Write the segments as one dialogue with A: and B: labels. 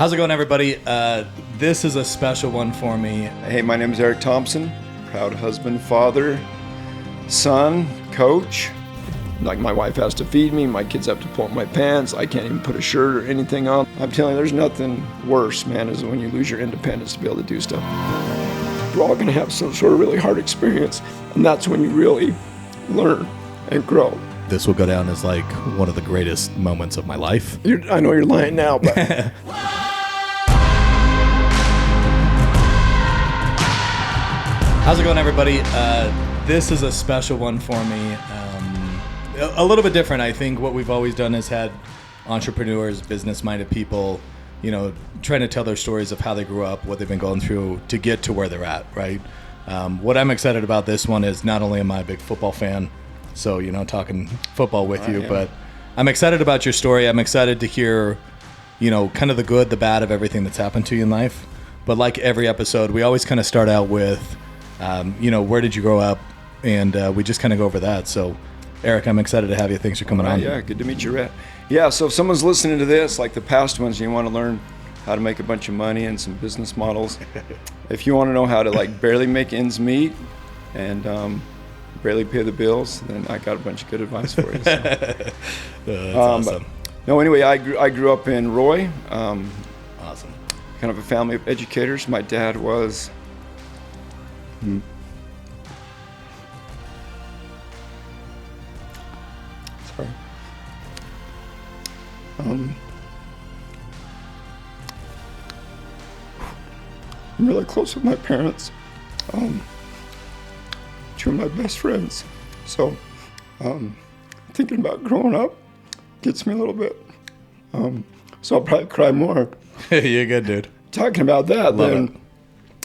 A: How's it going, everybody? This is a special one for me.
B: Hey, my name is Erik Thompson, proud husband, father, son, coach. Like, my wife has to feed me, my kids have to pull up my pants, I can't even put a shirt or anything on. I'm telling you, there's nothing worse, man, is when you lose your independence to be able to do stuff. We're all gonna have some sort of really hard experience, and that's when you really learn and grow.
A: This will go down as like one of the greatest moments of my life.
B: I know you're lying now, but...
A: How's it going, everybody? This is a special one for me. A little bit different. I think what we've always done is had entrepreneurs, business-minded people, trying to tell their stories of how they grew up, what they've been going through to get to where they're at, right? What I'm excited about this one is not only am I a big football fan, so, talking football with you, but I'm excited about your story. I'm excited to hear, kind of the good, the bad of everything that's happened to you in life. But like every episode, we always kind of start out with, where did you grow up? And we just kind of go over that. So, Erik, I'm excited to have you. Thanks for coming on.
B: Yeah, good to meet you, Rhett. Yeah, so if someone's listening to this, like the past ones, you want to learn how to make a bunch of money and some business models. If you want to know how to like barely make ends meet and barely pay the bills, then I got a bunch of good advice for you. So.
A: That's awesome.
B: No, anyway, I grew up in Roy.
A: Awesome.
B: Kind of a family of educators. My dad was... Sorry. I'm really close with my parents. Two of my best friends. So, thinking about growing up gets me a little bit. So I'll probably cry more.
A: You're good, dude.
B: Talking about that than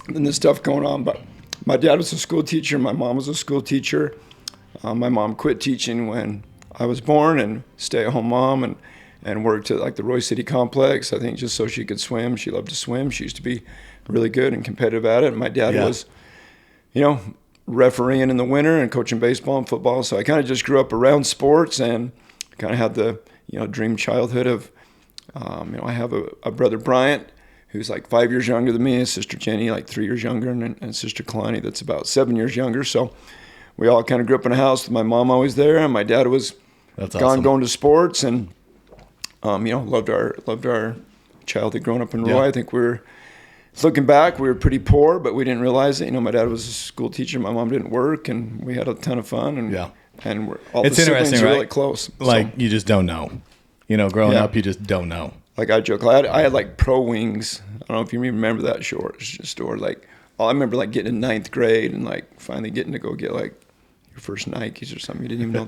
B: the stuff going on. But my dad was a school teacher. My mom was a school teacher. My mom quit teaching when I was born and stay-at-home mom and worked at like the Roy City complex, I think just so she could swim. She loved to swim. She used to be really good and competitive at it. And my dad was, refereeing in the winter and coaching baseball and football. So I kind of just grew up around sports and kind of had the, dream childhood of, I have a brother, Bryant, who's like 5 years younger than me, a sister Jenny, like 3 years younger, and sister Kalani, that's about 7 years younger. So we all kind of grew up in a house with my mom always there, and my dad was going to sports, and loved our childhood growing up in Roy. I think looking back, we were pretty poor, but we didn't realize it. My dad was a school teacher, my mom didn't work, and we had a ton of fun, and all the siblings are really close.
A: Like, you just don't know. Growing up, you just don't know.
B: Like, I joke, I had like Pro Wings. I don't know if you remember that store. Like, I remember like getting in ninth grade and like finally getting to go get like your first Nikes or something. You didn't even know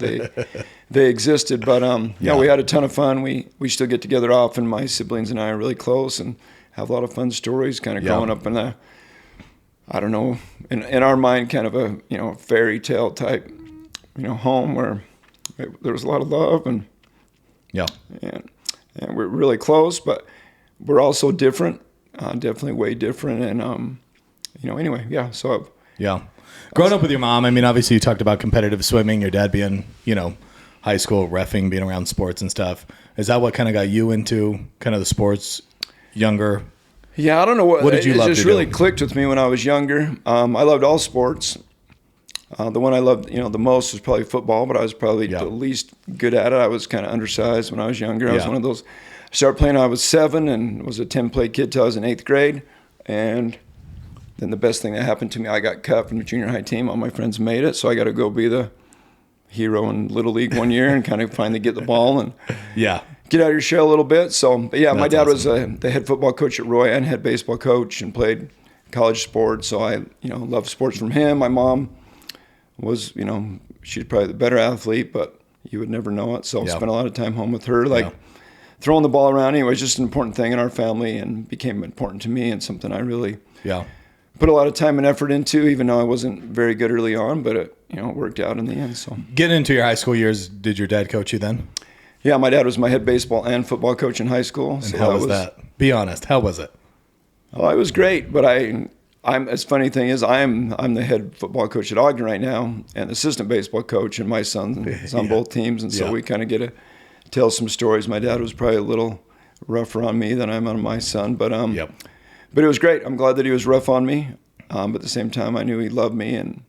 B: they existed. But we had a ton of fun. We still get together often. My siblings and I are really close and have a lot of fun stories. Kind of growing up in a, I don't know, in our mind, kind of a fairy tale type, home where there was a lot of love and we're really close, but we're also different. Definitely way different. And anyway, So
A: growing up with your mom, I mean, obviously you talked about competitive swimming, your dad being, high school reffing, being around sports and stuff. Is that what kind of got you into kind of the sports younger?
B: Yeah, I don't know what
A: did you love to do? It
B: just really clicked with me when I was younger. I loved all sports. The one I loved, the most was probably football, but I was probably the least good at it. I was kind of undersized when I was younger. I was one of those. I started playing when I was 7 and was a 10-play kid till I was in 8th grade. And then the best thing that happened to me, I got cut from the junior high team. All my friends made it, so I got to go be the hero in Little League one year and kind of finally get the ball and get out of your shell a little bit. So, but my dad was the head football coach at Roy and head baseball coach and played college sports. So I, loved sports from him. My mom was, she's probably the better athlete, but you would never know it. So I spent a lot of time home with her, throwing the ball around. Anyway, it was just an important thing in our family and became important to me and something I really put a lot of time and effort into, even though I wasn't very good early on, but it worked out in the end. So
A: getting into your high school years, did your dad coach you then?
B: Yeah, my dad was my head baseball and football coach in high school.
A: And so how was that? Be honest, how was it?
B: Oh, it was great, but I'm as funny thing is I'm the head football coach at Ogden right now and assistant baseball coach, and my son is on both teams, and so we kind of get to tell some stories. My dad was probably a little rougher on me than I'm on my son. But but it was great. I'm glad that he was rough on me. But at the same time, I knew he loved me and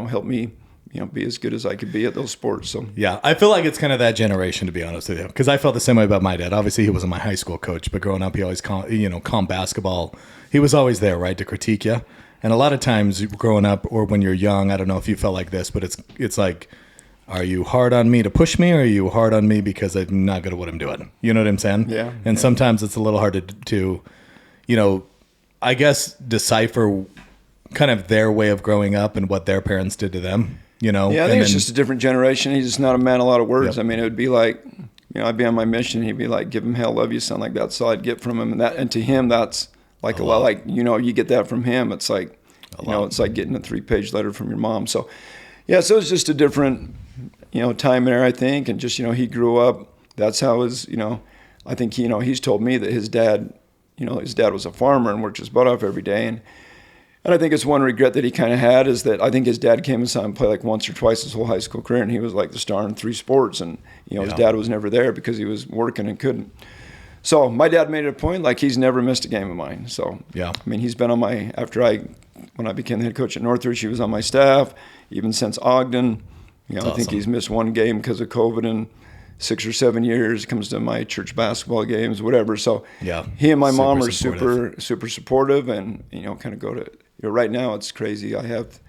B: helped me, be as good as I could be at those sports. So
A: yeah, I feel like it's kind of that generation, to be honest with you, because I felt the same way about my dad. Obviously, he wasn't my high school coach, but growing up, he always calm basketball. He was always there, right, to critique you. And a lot of times, growing up or when you're young, I don't know if you felt like this, but it's like, are you hard on me to push me, or are you hard on me because I'm not good at what I'm doing? You know what I'm saying?
B: Yeah.
A: And sometimes it's a little hard to I guess decipher kind of their way of growing up and what their parents did to them.
B: Yeah, I think it's just a different generation. He's just not a man of a lot of words.
A: Yep.
B: I mean, it would be like, I'd be on my mission. He'd be like, give him hell, love you, son. Like that's all I'd get from him. And to him, that's like a lot. Like, you get that from him. It's like, it's like getting a 3-page letter from your mom. So, yeah, so it's just a different, time there, I think. And just, he grew up. That's how his, I think, he's told me that his dad was a farmer and worked his butt off every day. And I think it's one regret that he kind of had is that I think his dad came and saw him play like once or twice his whole high school career, and he was like the star in 3 sports, and his dad was never there because he was working and couldn't. So my dad made it a point like he's never missed a game of mine. So I mean, he's been on when I became the head coach at Northridge, he was on my staff even since Ogden. I think he's missed 1 game because of COVID in 6 or 7 years. He comes to my church basketball games, whatever. So he and my mom are super supportive, and kind of go to. Right now it's crazy. I have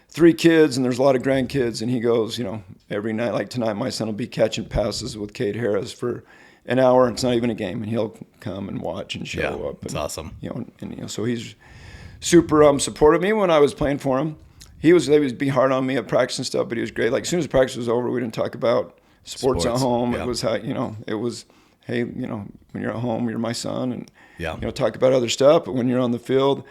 B: 3 kids and there's a lot of grandkids, and he goes, every night, like tonight, my son will be catching passes with Kate Harris for an hour. It's not even a game, and he'll come and watch and show up.
A: It's awesome.
B: So he's super supportive of me when I was playing for him. He would be hard on me at practice and stuff, but he was great. Like as soon as practice was over, we didn't talk about sports at home. It was how, it was, hey, when you're at home, you're my son, and talk about other stuff. But when you're on the field.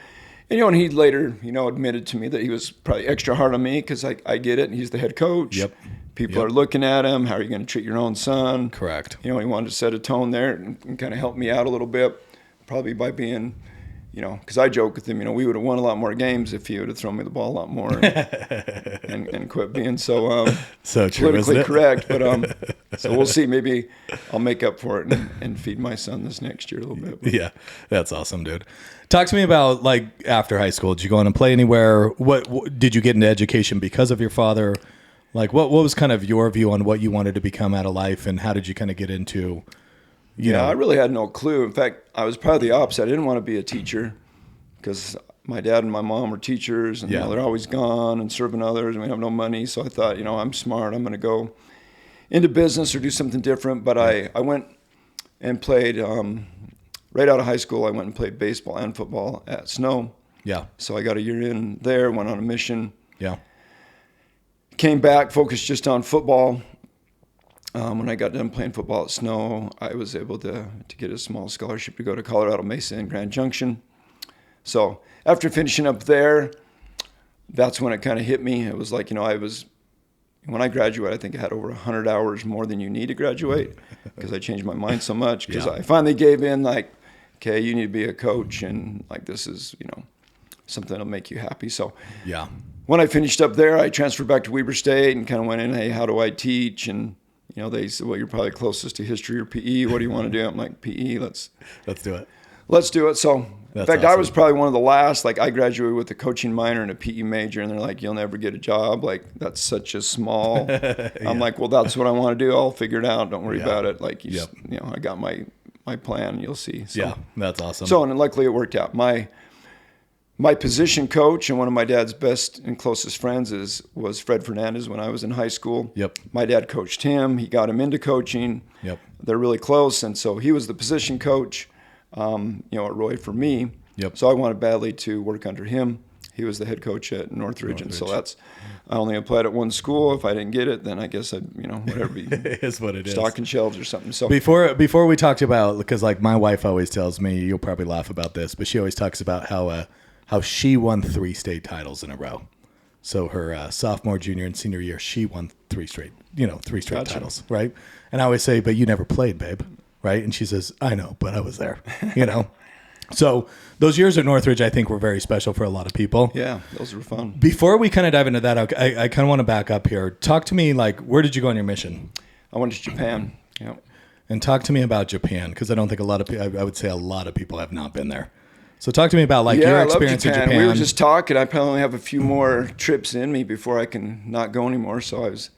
B: And he later, admitted to me that he was probably extra hard on me because I get it. And he's the head coach.
A: Yep.
B: People are looking at him. How are you going to treat your own son?
A: Correct.
B: He wanted to set a tone there and kind of help me out a little bit, probably by being, because I joke with him, we would have won a lot more games if he would have thrown me the ball a lot more and quit being so politically correct. But so we'll see. Maybe I'll make up for it and feed my son this next year a little bit.
A: Yeah, that's awesome, dude. Talk to me about like after high school. Did you go on and play anywhere? What did you get into education because of your father? Like what was kind of your view on what you wanted to become out of life, and how did you kind of get into?
B: I really had no clue. In fact, I was probably the opposite. I didn't want to be a teacher because my dad and my mom were teachers, and they're always gone and serving others, and we have no money. So I thought, I'm smart. I'm going to go into business or do something different. But I went and played. Right out of high school, I went and played baseball and football at Snow. Yeah. So I got a year in there, went on a mission. Yeah. Came back, focused just on football. When I got done playing football at Snow, I was able to get a small scholarship to go to Colorado Mesa and Grand Junction. So after finishing up there, that's when it kind of hit me. It was like, when I graduated, I think I had over 100 hours more than you need to graduate because I changed my mind so much. Because I finally gave in, like, okay, you need to be a coach, and like this is, something that'll make you happy. So when I finished up there, I transferred back to Weber State and kind of went in, hey, how do I teach? And they said, well, you're probably closest to history or PE. What do you want to do? I'm like, PE. Let's do it. Let's do it. So in fact, awesome. I was probably one of the last. Like I graduated with a coaching minor and a PE major, and they're like, "You'll never get a job." Like that's such a small. I'm like, well, that's what I want to do. I'll figure it out. Don't worry about it. Like I got my plan. You'll see. So,
A: that's awesome.
B: So and luckily it worked out. My position coach and one of my dad's best and closest friends was Fred Fernandez when I was in high school. Yep. My dad coached him. He got him into coaching. Yep. They're really close, and so he was the position coach. At Roy for me. Yep. So I wanted badly to work under him. He was the head coach at Northridge. And so I only applied at one school. If I didn't get it, then I guess I'd, whatever, be
A: is what it
B: stocking shelves or something. So
A: before we talked about, because like my wife always tells me, you'll probably laugh about this, but she always talks about how she won 3 state titles in a row. So her sophomore, junior, and senior year, she won 3 straight titles, right? And I always say, but you never played, babe. Right. And she says, I know, but I was there, So those years at Northridge, I think, were very special for a lot of people.
B: Yeah, those were fun.
A: Before we kind of dive into that, I kind of want to back up here. Talk to me, like, where did you go on your mission?
B: I went to Japan. Yeah.
A: and talk to me about Japan, because I don't think a lot of people, I would say a lot of people have not been there. So talk to me about like your experience in Japan.
B: We were just talking. I probably only have a few more trips in me before I can not go anymore. So I was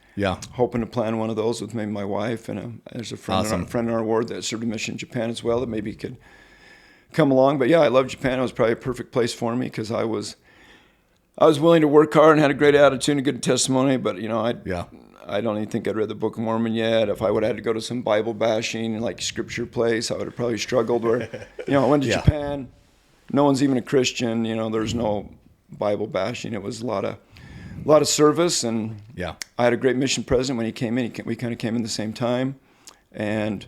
B: hoping to plan one of those with maybe my wife, and there's a friend, friend in our ward that served a mission in Japan as well that maybe could come along. But yeah, I love Japan. It was probably a perfect place for me because I was willing to work hard and had a great attitude and a good testimony. But I don't even think I'd read the Book of Mormon yet. If I would have had to go to some Bible bashing like scripture place, I would have probably struggled. Where I went to Japan, no one's even a Christian. There's no Bible bashing. It was a lot of service, and I had a great mission president when he came in. We kind of came in the same time, and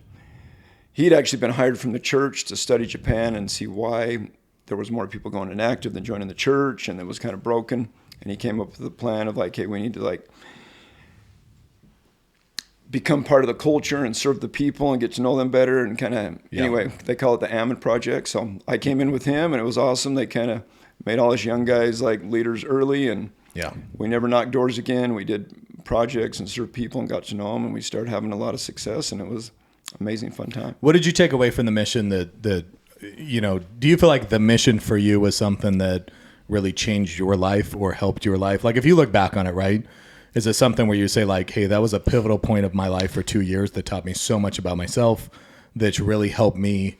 B: he'd actually been hired from the church to study Japan and see why there was more people going inactive than joining the church, and it was kind of broken. And he came up with the plan of like, hey, we need to like become part of the culture and serve the people and get to know them better, and kind of anyway, they call it the Ammon Project. So I came in with him, and it was awesome. They kind of made all us young guys like leaders early, and we never knocked doors again. We did projects and served people and got to know them, and we started having a lot of success, and it was amazing fun time.
A: What did you take away from the mission that do you feel like the mission for you was something that really changed your life or helped your life? Like if you look back on it, right? Is it something where you say like, hey, that was a pivotal point of my life for 2 years that taught me so much about myself that's really helped me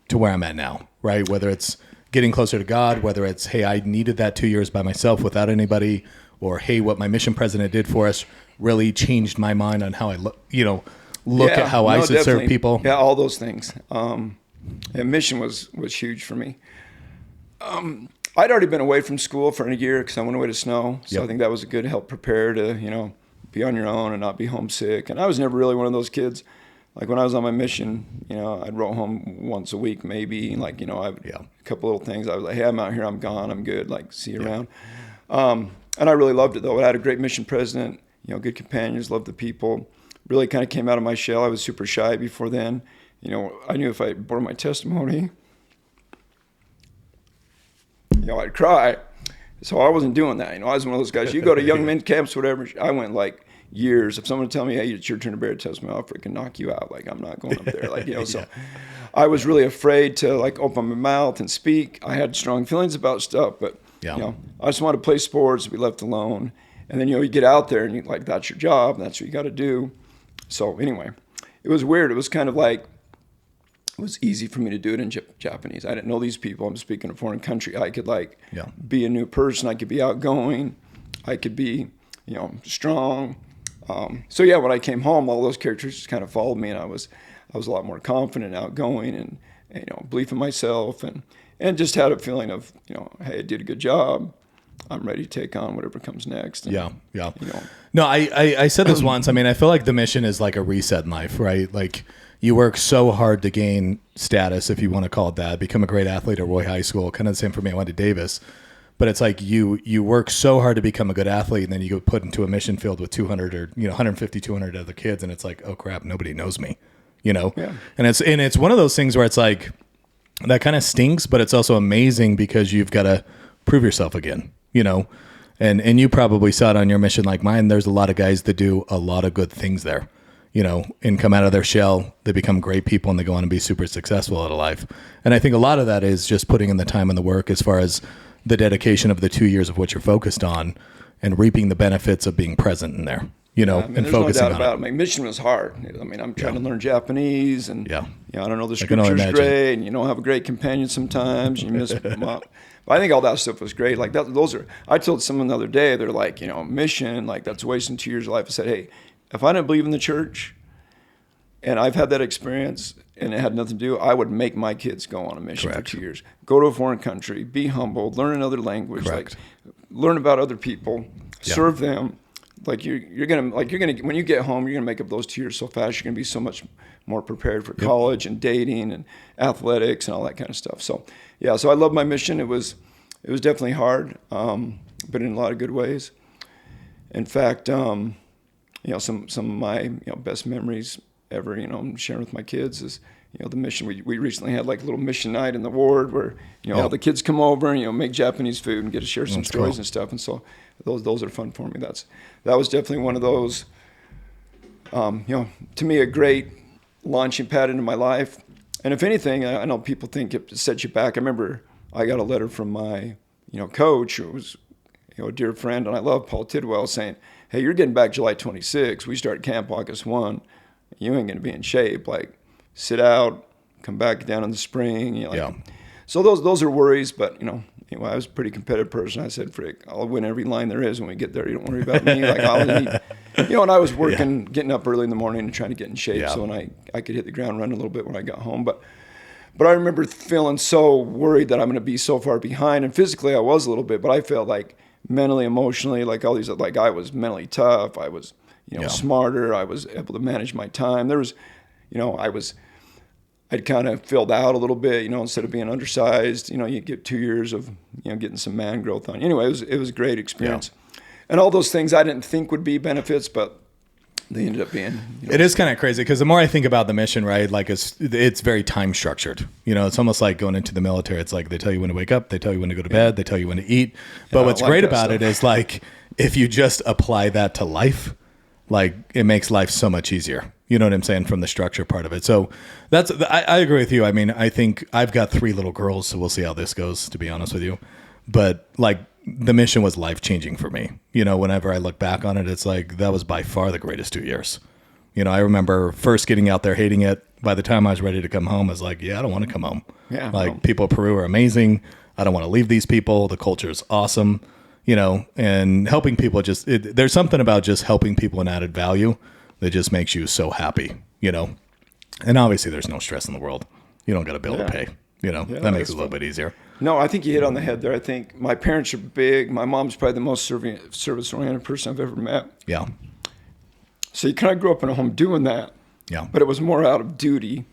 A: to where I'm at now, right? Whether it's getting closer to God, whether it's, hey, I needed that 2 years by myself without anybody, or hey, what my mission president did for us really changed my mind on how I look at how I should serve people.
B: Yeah, all those things. Mission was huge for me. I'd already been away from school for a year because I went away to snow. So I think that was a good help prepare to, be on your own and not be homesick. And I was never really one of those kids. Like when I was on my mission, I'd roll home once a week maybe. Like, I have a couple little things. I was like, hey, I'm out here, I'm gone, I'm good. Like, see you around. And I really loved it though. I had a great mission president, good companions, loved the people. Really kind of came out of my shell. I was super shy before then. I knew if I bore my testimony, I'd cry. So I wasn't doing that. I was one of those guys. You go to young men camps, whatever. I went like years. If someone would tell me, hey, it's your turn to bear a testimony, I'll freaking knock you out. Like, I'm not going up there. Like, so I was really afraid to like open my mouth and speak. I had strong feelings about stuff, but I just wanted to play sports, be left alone. And then, you get out there and you like, that's your job. That's what you got to do. So anyway, it was weird. It was kind of like, it was easy for me to do it in Japanese. I didn't know these people. I'm speaking a foreign country. I could be a new person. I could be outgoing. I could be, strong. So when I came home, all those characters just kind of followed me, and I was a lot more confident, outgoing, and belief in myself, and just had a feeling of, hey, I did a good job. I'm ready to take on whatever comes next. And,
A: No, I said this once. I mean, I feel like the mission is like a reset in life, right? Like you work so hard to gain status, if you want to call it that, become a great athlete at Roy High School. Kind of the same for me. I went to Davis. But it's like you work so hard to become a good athlete, and then you get put into a mission field with 200 or 150, 200 other kids, and it's like, oh crap, nobody knows me, And it's one of those things where it's like that kind of stinks, but it's also amazing because you've got to prove yourself again, and you probably saw it on your mission like mine. There's a lot of guys that do a lot of good things there, and come out of their shell. They become great people, and they go on and be super successful at a life. And I think a lot of that is just putting in the time and the work as far as the dedication of the 2 years of what you're focused on and reaping the benefits of being present in there, and focusing on it.
B: My mission was hard. I mean, I'm trying to learn Japanese, and I don't know the scriptures great, and you don't have a great companion sometimes. You miss them up. But I think all that stuff was great. Like I told someone the other day, they're like, mission, like that's wasting 2 years of life. I said, hey, if I didn't believe in the church, and I've had that experience, and it had nothing to do, I would make my kids go on a mission for 2 years. Go to a foreign country, be humble, learn another language, like learn about other people, serve them. Like you're gonna when you get home, you're gonna make up those 2 years so fast. You're gonna be so much more prepared for college and dating and athletics and all that kind of stuff. So so I love my mission. It was definitely hard, but in a lot of good ways. In fact, some of my best memories ever, I'm sharing with my kids is, the mission. We recently had like a little mission night in the ward where, all the kids come over and, make Japanese food and get to share some stories and stuff. And so those are fun for me. That was definitely one of those, to me, a great launching pad into my life. And if anything, I know people think it sets you back. I remember I got a letter from my, coach, who was, a dear friend, and I love Paul Tidwell, saying, hey, you're getting back July 26th. We start camp August 1. You ain't going to be in shape. Like, sit out, come back down in the spring. So those are worries, but, anyway, I was a pretty competitive person. I said, Frick, I'll win every line there is when we get there. You don't worry about me. Like, I'll need, and I was working, getting up early in the morning and trying to get in shape so when I could hit the ground running a little bit when I got home. But I remember feeling so worried that I'm going to be so far behind. And physically I was a little bit, but I felt like mentally, emotionally, like all these, like I was mentally tough. I was, smarter. I was able to manage my time. There was, I'd kind of filled out a little bit, instead of being undersized, you get 2 years of, getting some man growth on you. Anyway, it was a great experience. Yeah. And all those things I didn't think would be benefits, but they ended up being.
A: It is kind of crazy because the more I think about the mission, right, like it's very time structured. It's almost like going into the military. It's like they tell you when to wake up, they tell you when to go to bed, they tell you when to eat. But what's great about it is like if you just apply that to life, like it makes life so much easier. You know what I'm saying? From the structure part of it. So I agree with you. I mean, I think I've got 3 little girls, so we'll see how this goes, to be honest with you. But like the mission was life-changing for me. Whenever I look back on it, it's like that was by far the greatest 2 years. I remember first getting out there, hating it. By the time I was ready to come home, I was like, I don't want to come home. Yeah, like people of Peru are amazing. I don't want to leave these people. The culture is awesome. And helping people there's something about just helping people and added value that just makes you so happy, And obviously there's no stress in the world. You don't got a bill to pay, that makes it a little bit easier.
B: No, I think you hit on the head there. I think my parents are big. My mom's probably the most service-oriented person I've ever met. Yeah. So you kind of grew up in a home doing that. Yeah. But it was more out of duty.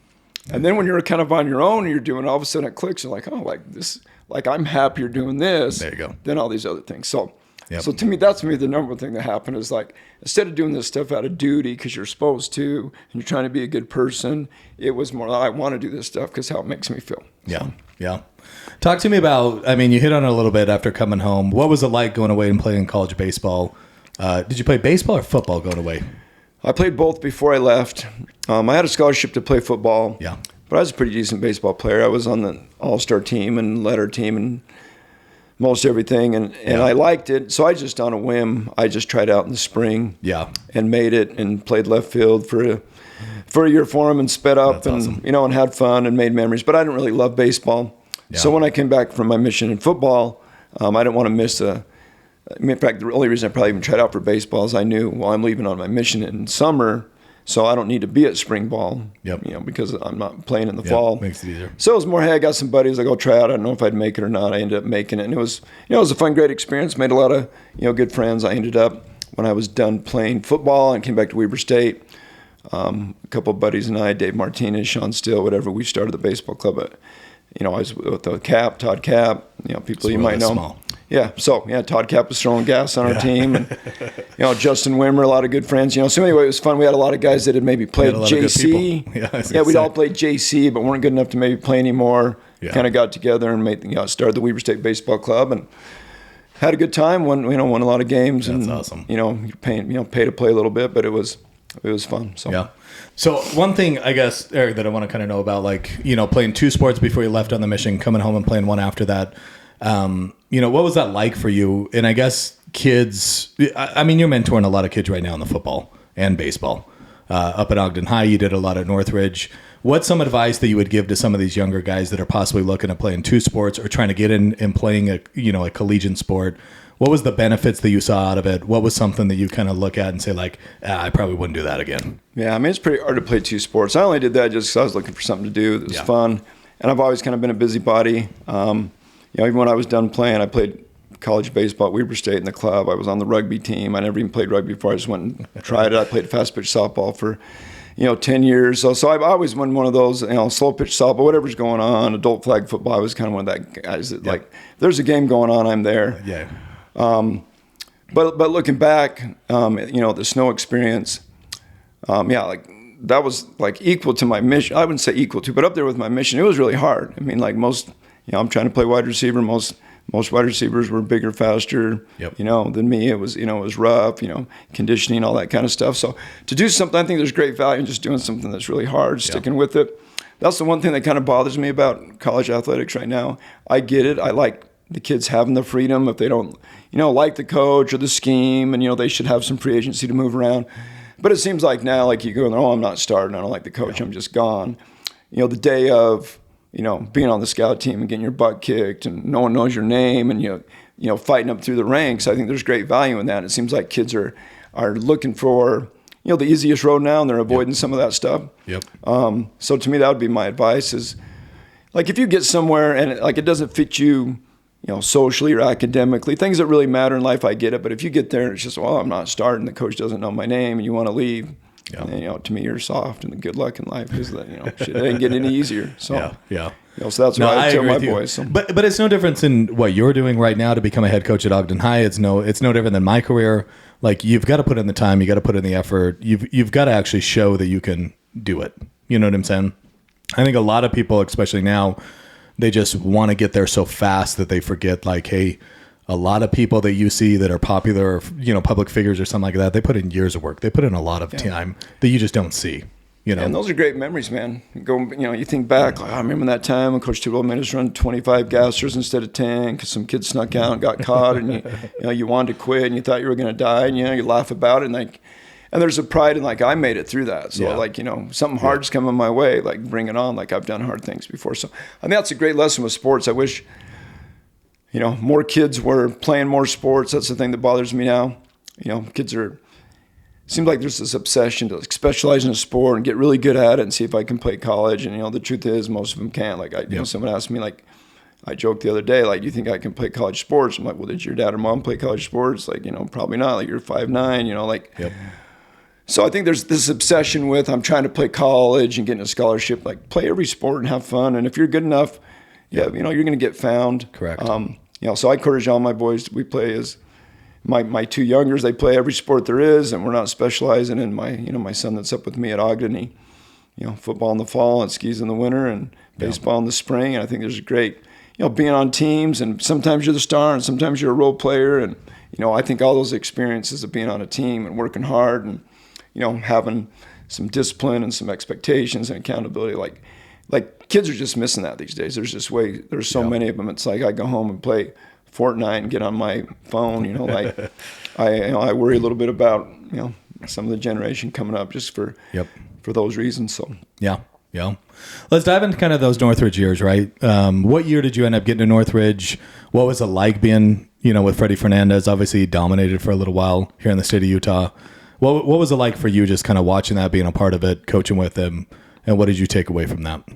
B: And then when you're kind of on your own and you're doing, all of a sudden it clicks. You're like, oh, like this, like I'm happier doing this.
A: There you go.
B: Than all these other things. So to me, that's the number one thing that happened is like, instead of doing this stuff out of duty because you're supposed to and you're trying to be a good person, it was more like, I want to do this stuff because how it makes me feel.
A: Yeah. Yeah. Talk to me about, I mean, you hit on it a little bit after coming home. What was it like going away and playing college baseball? Did you play baseball or football going away?
B: I played both before I left. I had a scholarship to play football. Yeah. But I was a pretty decent baseball player. I was on the all-star team and led our team and most everything, and I liked it. So I just, on a whim, I just tried out in the spring. Yeah. And made it and played left field for a year for him and sped up. That's and awesome. And had fun and made memories. But I didn't really love baseball. Yeah. So when I came back from my mission in football, I didn't want to miss in fact, the only reason I probably even tried out for baseball is I knew, well, I'm leaving on my mission in summer, so I don't need to be at spring ball, because I'm not playing in the fall.
A: Makes it easier.
B: So it was more, hey, I got some buddies, like, I'll try out. I don't know if I'd make it or not. I ended up making it, and it was a fun, great experience. Made a lot of, good friends. I ended up, when I was done playing football and came back to Weber State, a couple of buddies and I, Dave Martinez, Sean Still, whatever, we started the baseball club at, I was with Todd Cap, people you might know. Small. Yeah, so Todd Cap was throwing gas on our team, and Justin Wimmer, a lot of good friends. So anyway, it was fun. We had a lot of guys that had maybe played JC. We'd all played JC, but weren't good enough to maybe play anymore. Yeah. Kind of got together and made started the Weber State Baseball Club and had a good time. Won a lot of games.
A: That's
B: and
A: awesome.
B: You're paying pay to play a little bit, but it was fun. So
A: yeah. So one thing, I guess, Eric, that I want to kind of know about, like, playing 2 sports before you left on the mission, coming home and playing one after that. What was that like for you? And I guess kids, I mean, you're mentoring a lot of kids right now in the football and baseball. Up at Ogden High, you did a lot at Northridge. What's some advice that you would give to some of these younger guys that are possibly looking at playing 2 sports or trying to get in and playing a collegiate sport? What was the benefits that you saw out of it? What was something that you kind of look at and say, like, I probably wouldn't do that again?
B: Yeah, I mean, it's pretty hard to play 2 sports. I only did that just because I was looking for something to do that was fun. And I've always kind of been a busybody. Even when I was done playing, I played college baseball at Weber State in the club. I was on the rugby team. I never even played rugby before. I just went and tried it. I played fast pitch softball for 10 years. So I've always been one of those, slow pitch softball, whatever's going on, adult flag football. I was kind of one of that guys that, like, if there's a game going on, I'm there.
A: Yeah.
B: But looking back, the snow experience, like that was like equal to my mission. I wouldn't say equal to, but up there with my mission. It was really hard. I mean, like most, I'm trying to play wide receiver. Most most wide receivers were bigger, faster, than me. It was, it was rough, conditioning, all that kind of stuff. So to do something, I think there's great value in just doing something that's really hard, sticking with it. That's the one thing that kind of bothers me about college athletics right now. I get it. I like the kids having the freedom if they don't, like the coach or the scheme, and, they should have some free agency to move around. But it seems like now, like you go, oh, I'm not starting. I don't like the coach. I'm just gone. The day of, being on the scout team and getting your butt kicked and no one knows your name and, fighting up through the ranks, I think there's great value in that. It seems like kids are looking for, the easiest road now, and they're avoiding some of that stuff. So to me, that would be my advice is, like, if you get somewhere and it doesn't fit you, socially or academically, things that really matter in life, I get it. But if you get there and it's just, well, I'm not starting, the coach doesn't know my name, and you want to leave, and, to me, you're soft, and good luck in life because shit ain't getting any easier. So so that's what I tell my boys. So.
A: But it's no different than what you're doing right now to become a head coach at Ogden High. It's no different than my career. Like, you've got to put in the time, you got to put in the effort. You've got to actually show that you can do it. You know what I'm saying? I think a lot of people, especially now, they just want to get there so fast that they forget, like, hey, a lot of people that you see that are popular, public figures or something like that, they put in years of work. They put in a lot of time that you just don't see.
B: And those are great memories, man. You think back, like, I remember that time when Coach Tidwell made us run 25 gassers instead of 10 because some kid snuck out and got caught, and you wanted to quit and you thought you were going to die, and you laugh about it, and there's a pride in, like, I made it through that. So something hard's coming my way, like, bring it on. Like, I've done hard things before. So I think that's a great lesson with sports. I wish, more kids were playing more sports. That's the thing that bothers me now. Kids seems like there's this obsession to, like, specialize in a sport and get really good at it and see if I can play college. And, the truth is most of them can't. Like, someone asked me, like, I joked the other day, like, do you think I can play college sports? I'm like, well, did your dad or mom play college sports? Like, probably not. Like, you're 5'9", So I think there's this obsession with, I'm trying to play college and getting a scholarship. Like, play every sport and have fun. And if you're good enough, you're going to get found.
A: Correct.
B: So I encourage all my boys, we play as my two youngers, they play every sport there is, and we're not specializing in my son that's up with me at Ogden. He, football in the fall and skis in the winter and baseball in the spring. And I think there's a great, being on teams, and sometimes you're the star and sometimes you're a role player. And, I think all those experiences of being on a team and working hard and, having some discipline and some expectations and accountability, like kids are just missing that these days. There's so many of them. It's like I go home and play Fortnite and get on my phone, I worry a little bit about, some of the generation coming up just for those reasons. So
A: yeah. Let's dive into kind of those Northridge years, right? What year did you end up getting to Northridge? What was it like being, with Freddie Fernandez? Obviously he dominated for a little while here in the state of Utah. What was it like for you just kind of watching that, being a part of it, coaching with him, and what did you take away from that?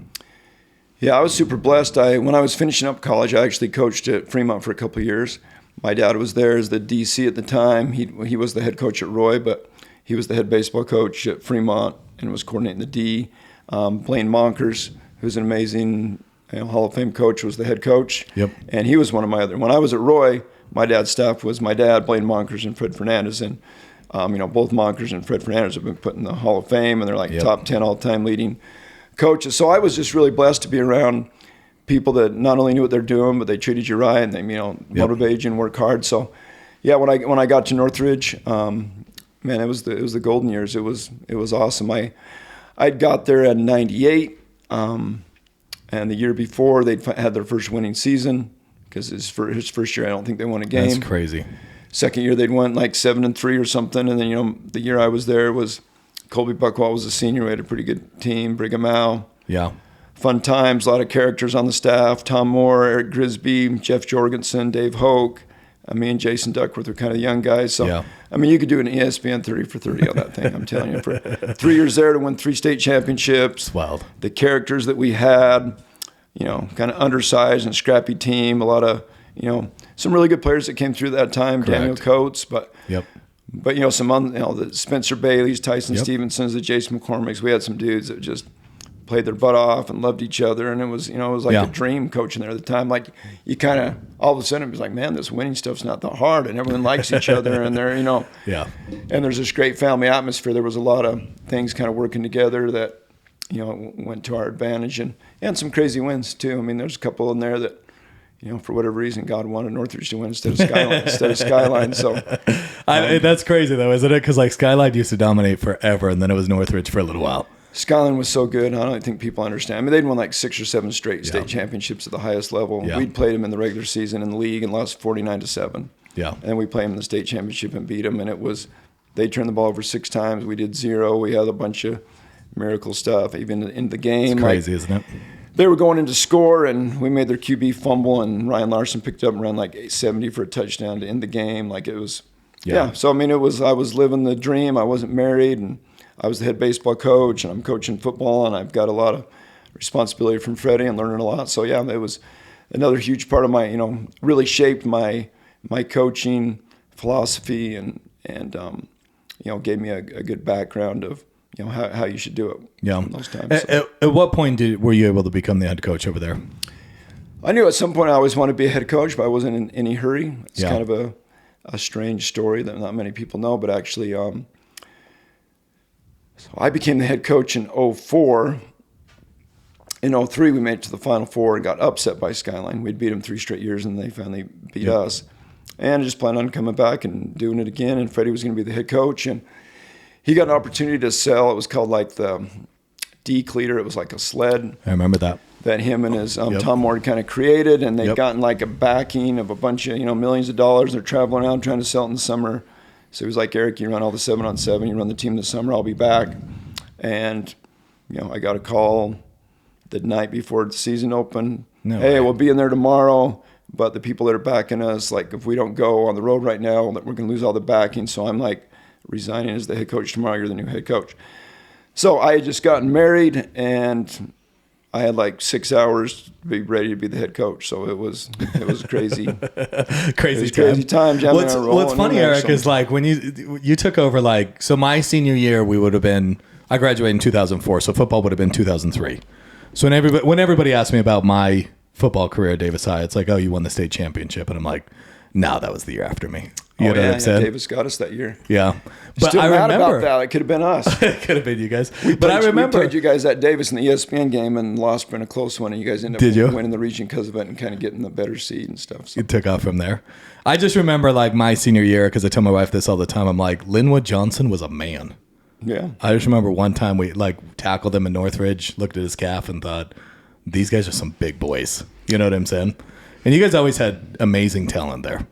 B: Yeah, I was super blessed. When I was finishing up college, I actually coached at Fremont for a couple of years. My dad was there as the DC at the time. He was the head coach at Roy, but he was the head baseball coach at Fremont and was coordinating the D. Blaine Monkers, who's an amazing Hall of Fame coach, was the head coach. And he was one of my other. When I was at Roy, my dad's staff was my dad, Blaine Monkers, and Fred Fernandez. And both Monkers and Fred Fernandez have been put in the Hall of Fame, and they're like top 10 all-time leading coaches. So I was just really blessed to be around people that not only knew what they're doing, but they treated you right, and they motivated you and work hard. So when I got to Northridge, man, it was the golden years. It was awesome. I'd got there at 98, and the year before they'd had their first winning season, because his first year I don't think they won a game.
A: That's crazy.
B: Second year they'd won like 7-3 or something, and then the year I was there was Colby Buckwall was a senior. We had a pretty good team. Brigham Mao. Yeah. Fun times. A lot of characters on the staff. Tom Moore, Eric Grisby, Jeff Jorgensen, Dave Hoke. Me and Jason Duckworth were kind of young guys. So, you could do an ESPN 30 for 30 on that thing. I'm telling you. For 3 years there to win 3 state championships. Wild. The characters that we had, kind of undersized and scrappy team. A lot of, some really good players that came through that time. Correct. Daniel Coates. But some the Spencer Baileys, Tyson Stevensons, the Jason McCormicks, we had some dudes that just played their butt off and loved each other, and it was like a dream coaching there at the time. Like, you kind of all of a sudden it was like, man, this winning stuff's not that hard, and everyone likes each other, and they're and there's this great family atmosphere. There was a lot of things kind of working together that went to our advantage, and some crazy wins too. There's a couple in there that for whatever reason, God wanted Northridge to win instead of Skyline. So
A: that's crazy though, isn't it? Because like Skyline used to dominate forever, and then it was Northridge for a little while.
B: Skyline was so good. I don't think people understand. I mean, they'd won like 6 or 7 straight state championships at the highest level.
A: Yeah.
B: We'd played them in the regular season in the league and lost 49-7.
A: Yeah.
B: And we played them in the state championship and beat them. And it was, they turned the ball over 6 times. We did 0. We had a bunch of miracle stuff, even in the game.
A: It's crazy, isn't it?
B: They were going into score, and we made their QB fumble, and Ryan Larson picked up and ran like 870 for a touchdown to end the game. Like it was, So I mean, I was living the dream. I wasn't married, and I was the head baseball coach, and I'm coaching football, and I've got a lot of responsibility from Freddie and learning a lot. So yeah, it was another huge part of my, really shaped my coaching philosophy, and gave me a good background of how you should do it.
A: Yeah.
B: Those times.
A: So. At what point were you able to become the head coach over there?
B: I knew at some point I always wanted to be a head coach, but I wasn't in any hurry. It's kind of a strange story that not many people know, but actually. So I became the head coach in 2004. In 2003, we made it to the Final Four and got upset by Skyline. We'd beat them 3 straight years, and they finally beat us. And I just planned on coming back and doing it again, and Freddie was going to be the head coach. And he got an opportunity to sell. It was called like the D-Cleater. It was like a sled.
A: I remember that.
B: That him and his Tom Moore kind of created, and they'd gotten like a backing of a bunch of millions of dollars. They're traveling around trying to sell it in the summer. So he was like, Eric, you run all the 7-on-7, you run the team in the summer, I'll be back. And, I got a call the night before the season opened. Hey, we'll be in there tomorrow, but the people that are backing us, like if we don't go on the road right now, we're going to lose all the backing. So I'm like resigning as the head coach tomorrow. You're the new head coach. So I had just gotten married, and I had like 6 hours to be ready to be the head coach. So it was crazy. Crazy times.
A: What's funny, Eric, is like when you took over, like, so my senior year, I graduated in 2004, so football would have been 2003. So when everybody asked me about my football career at Davis High, it's like, oh, you won the state championship. And I'm like, no, that was the year after me. You know what I'm saying?
B: Davis got us that year.
A: Yeah.
B: But still mad about that. It could have been us.
A: It could have been you guys.
B: We played you guys at Davis in the ESPN game and lost in a close one, and you guys ended up winning the region because of it and kind of getting the better seed and stuff. So.
A: It took off from there. I just remember like my senior year, because I tell my wife this all the time. I'm like, Linwood Johnson was a man.
B: Yeah.
A: I just remember one time we like tackled him in Northridge, looked at his calf, and thought, these guys are some big boys. You know what I'm saying? And you guys always had amazing talent there.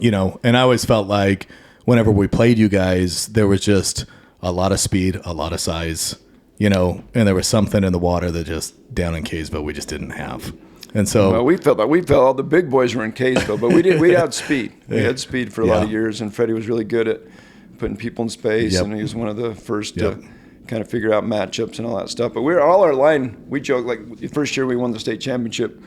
A: And I always felt like whenever we played you guys, there was just a lot of speed, a lot of size, and there was something in the water that just down in Kaysville we just didn't have. And so
B: we felt all the big boys were in Kaysville, but we had speed. We had speed for a lot of years, and Freddie was really good at putting people in space, and he was one of the first to kind of figure out matchups and all that stuff. But all our line, we joke, like the first year we won the state championship,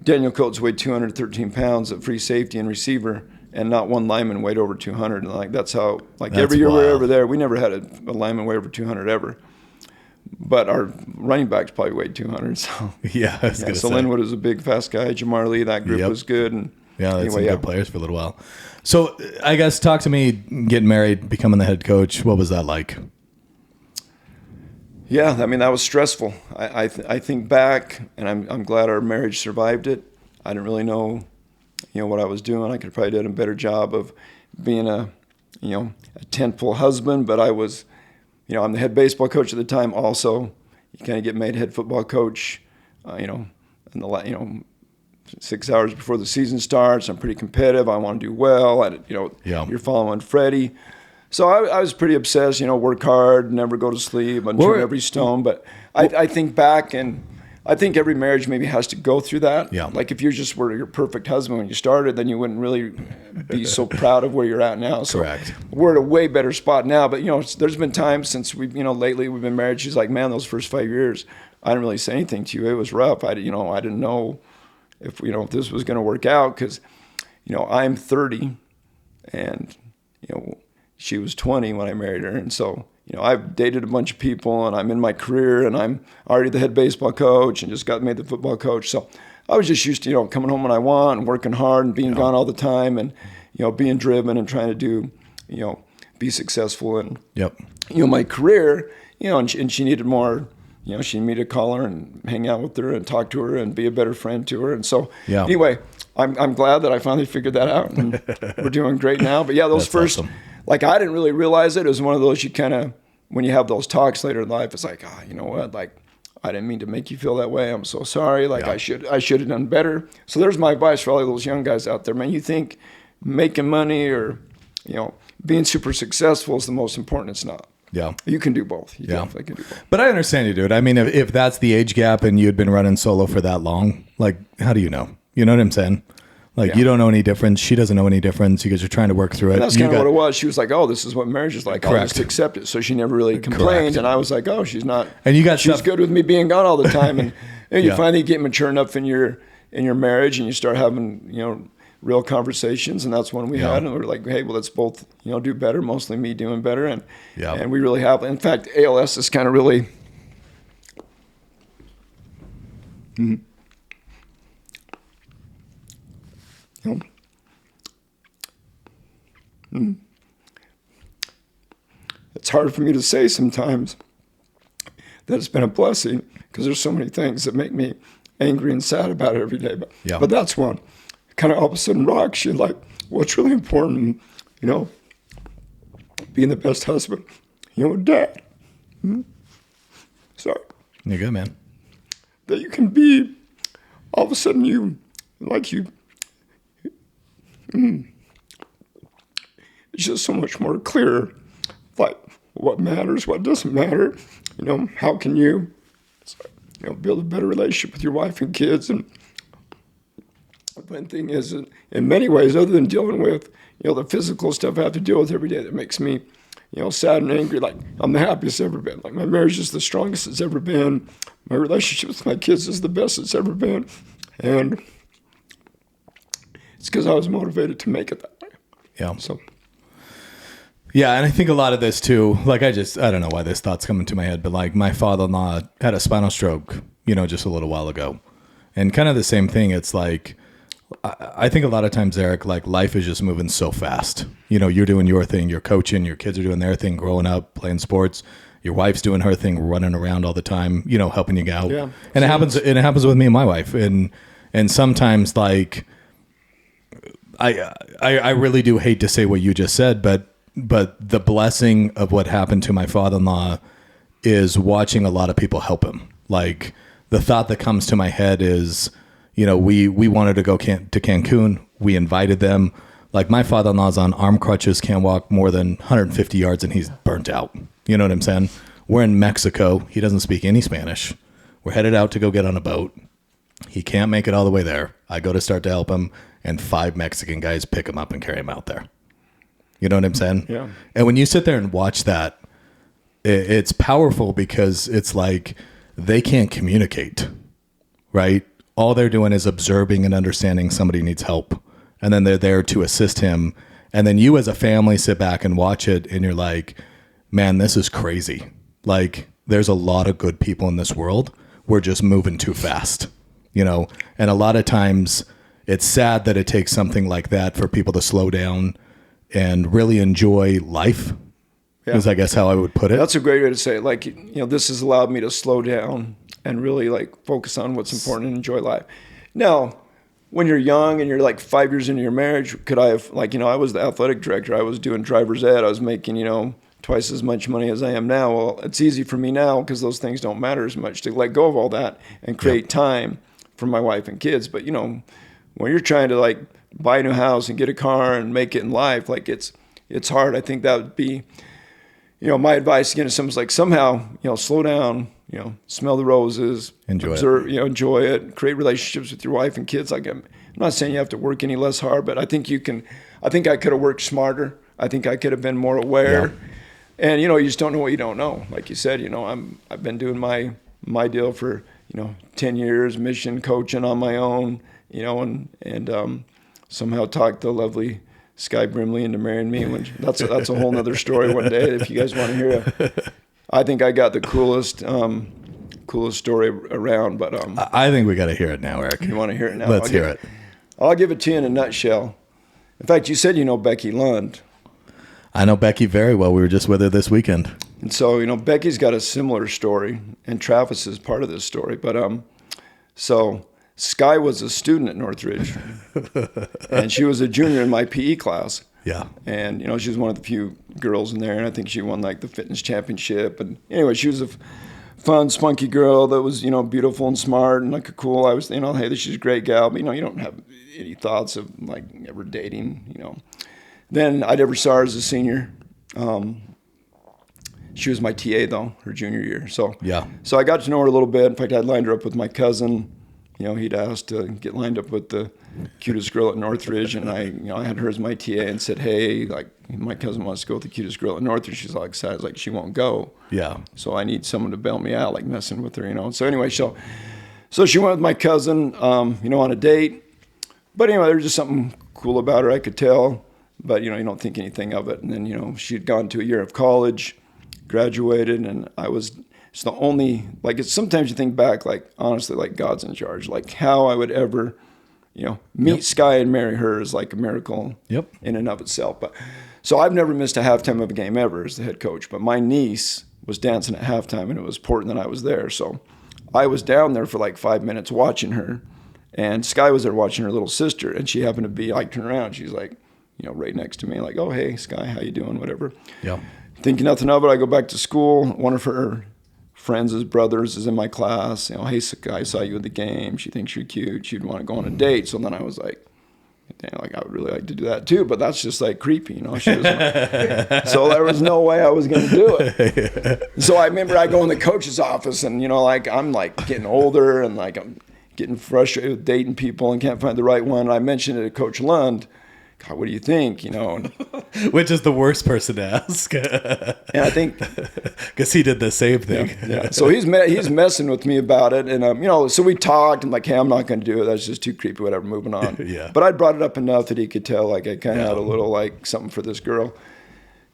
B: Daniel Coates weighed 213 pounds at free safety and receiver, and not one lineman weighed over 200. And like that's how, like every year we were over there, we never had a lineman weigh over 200 ever. But our running backs probably weighed 200. So so Linwood was a big, fast guy. Jamar Lee, that group was good. And
A: that's some good players for a little while. So I guess talk to me, getting married, becoming the head coach. What was that like?
B: Yeah, I mean, that was stressful. I think back, and I'm glad our marriage survived it. I didn't really know, what I was doing. I could have probably done a better job of being a tentpole husband, but I was, I'm the head baseball coach at the time also. You kind of get made head football coach, in the 6 hours before the season starts. I'm pretty competitive. I want to do well. You're following Freddie. So I was pretty obsessed, work hard, never go to sleep, unturned every stone. But I think back, and I think every marriage maybe has to go through that.
A: Yeah.
B: Like if you just were your perfect husband when you started, then you wouldn't really be so proud of where you're at now. So
A: correct.
B: We're at a way better spot now. But, there's been times since lately we've been married. She's like, man, those first 5 years, I didn't really say anything to you. It was rough. I didn't know if this was going to work out because, I'm 30 and, she was 20 when I married her. And so, I've dated a bunch of people and I'm in my career and I'm already the head baseball coach and just got made the football coach. So I was just used to, coming home when I want and working hard and being gone all the time and, being driven and trying to do, be successful. And, my career, and she needed more you know, she needed me to call her and hang out with her and talk to her and be a better friend to her. And so anyway, I'm glad that I finally figured that out, and we're doing great now. But yeah, those first, awesome. Like, I didn't really realize it. It was one of those, you kind of, when you have those talks later in life, it's like, you know what, like, I didn't mean to make you feel that way. I'm so sorry. Like, I should have done better. So there's my advice for all of those young guys out there, man. You think making money or, you know, being super successful is the most important. It's not. Yeah. You can do both. You definitely can do both.
A: But I understand you, dude. I mean, if that's the age gap and you'd been running solo for that long, like, how do you know? You know what I'm saying? Like, you don't know any difference. She doesn't know any difference. You guys are trying to work through it.
B: And that's kind of what it was. She was like, oh, this is what marriage is like. Correct. I'll just accept it. So she never really complained. Correct. And I was like, oh, she's not. And you got she's good with me being gone all the time. And you finally get mature enough in your marriage, and you start having, you know, real conversations. And that's when we had, and we were like, hey, well, let's both, you know, do better. Mostly me doing better. And we really have. In fact, ALS is kind of really. You know, it's hard for me to say sometimes that it's been a blessing, because there's so many things that make me angry and sad about it every day. But that's one. Kind of all of a sudden rocks you, like, what's really important, you know, being the best husband, you know, dad. Sorry.
A: You're good, man.
B: That you can be, all of a sudden it's just so much more clear, like, what matters, what doesn't matter. You know, how can you know, build a better relationship with your wife and kids. And the one thing is, in many ways, other than dealing with, you know, the physical stuff I have to deal with every day that makes me, you know, sad and angry, like, I'm the happiest it's ever been. Like, my marriage is the strongest it's ever been. My relationship with my kids is the best it's ever been. And it's because I was motivated to make it that way.
A: Yeah. So. Yeah, and I think a lot of this too, like, I don't know why this thought's coming to my head, but like, my father-in-law had a spinal stroke, you know, just a little while ago. And kind of the same thing. It's like, I think a lot of times, Eric, like, life is just moving so fast. You know, you're doing your thing, you're coaching, your kids are doing their thing, growing up, playing sports. Your wife's doing her thing, running around all the time, you know, helping you out. Yeah. And it happens with me and my wife. And sometimes, like, I really do hate to say what you just said, but the blessing of what happened to my father-in-law is watching a lot of people help him. Like, the thought that comes to my head is, you know, we wanted to go to Cancun. We invited them. Like, my father-in-law's on arm crutches, can't walk more than 150 yards, and he's burnt out. You know what I'm saying? We're in Mexico. He doesn't speak any Spanish. We're headed out to go get on a boat. He can't make it all the way there. I go to start to help him, and 5 Mexican guys pick him up and carry him out there. You know what I'm saying?
B: Yeah.
A: And when you sit there and watch that, it's powerful, because it's like they can't communicate, right? All they're doing is observing and understanding somebody needs help. And then they're there to assist him. And then you as a family sit back and watch it, and you're like, man, this is crazy. Like, there's a lot of good people in this world. We're just moving too fast, you know? And a lot of times it's sad that it takes something like that for people to slow down and really enjoy life. Yeah. Is, I guess, how I would put it.
B: That's a great way to say it. Like, you know, this has allowed me to slow down and really, like, focus on what's important and enjoy life. Now, when you're young and you're like 5 years into your marriage, could I have, like, you know, I was the athletic director. I was doing driver's ed. I was making, you know, twice as much money as I am now. Well, it's easy for me now, because those things don't matter as much, to let go of all that and create time for my wife and kids. But, you know, when you're trying to, like, buy a new house and get a car and make it in life, like, it's hard. I think that would be, you know, my advice again to someone's like, somehow, you know, slow down, you know, smell the roses, observe, you know, enjoy it, create relationships with your wife and kids. Like, I'm not saying you have to work any less hard, but I think you can. I think I could have worked smarter. I think I could have been more aware. Yeah. And, you know, you just don't know what you don't know. Like you said, you know, I've been doing my deal for, you know, 10 years, mission coaching on my own, you know, and somehow talked the lovely Skye Brimley into marrying me. That's a whole nother story one day if you guys want to hear it. I think I got the coolest story around, but
A: I think we got to hear it now, Eric.
B: You want to hear it now?
A: Let's hear it.
B: I'll give it to you in a nutshell. In fact, you said you know Becky Lund.
A: I know Becky very well. We were just with her this weekend.
B: And so, Becky's got a similar story, and Travis is part of this story. But so Skye was a student at Northridge, and she was a junior in my PE class.
A: Yeah.
B: And, she was one of the few girls in there, and I think she won, like, the fitness championship. And anyway, she was a fun, spunky girl that was, beautiful and smart and, like, a cool. I was, hey, she's a great gal. But, you don't have any thoughts of, like, ever dating, Then I never saw her as a senior. She was my TA, though, her junior year. So I got to know her a little bit. In fact, I lined her up with my cousin. He'd asked to get lined up with the cutest girl at Northridge, and I had her as my TA and said, hey, like, my cousin wants to go with the cutest girl at Northridge. She's all excited, like, she won't go.
A: Yeah.
B: So I need someone to bail me out, like, messing with her, So anyway, so she went with my cousin, on a date. But anyway, there was just something cool about her, I could tell. But, you don't think anything of it. And then, she'd gone to a year of college, graduated, and it's the only, like, it's sometimes you think back, like, honestly, like, God's in charge. Like, how I would ever, meet Skye and marry her is like a miracle in and of itself. But so I've never missed a halftime of a game ever as the head coach. But my niece was dancing at halftime, and it was important that I was there. So I was down there for like 5 minutes watching her, and Skye was there watching her little sister, and she happened to be, like, turned around. She's like, right next to me, like, oh, hey, Skye, how you doing, whatever.
A: Yeah.
B: Thinking nothing of it, I go back to school. One of her friends, his brothers, is in my class. Hey, Skye, I saw you at the game. She thinks you're cute. She'd want to go on a date. So then I was like, damn, like, I would really like to do that too. But that's just like creepy, She was so there was no way I was going to do it. So I remember I go in the coach's office, and like, I'm like getting older, and like I'm getting frustrated with dating people and can't find the right one. And I mentioned it to Coach Lund. God, what do you think?
A: Which is the worst person to ask.
B: And I think
A: because he did the same thing.
B: Yeah. So he's messing with me about it, and so we talked, and like, hey, I'm not going to do it. That's just too creepy. Whatever, moving on.
A: Yeah.
B: But I brought it up enough that he could tell, like, I kind of had a little, like, something for this girl.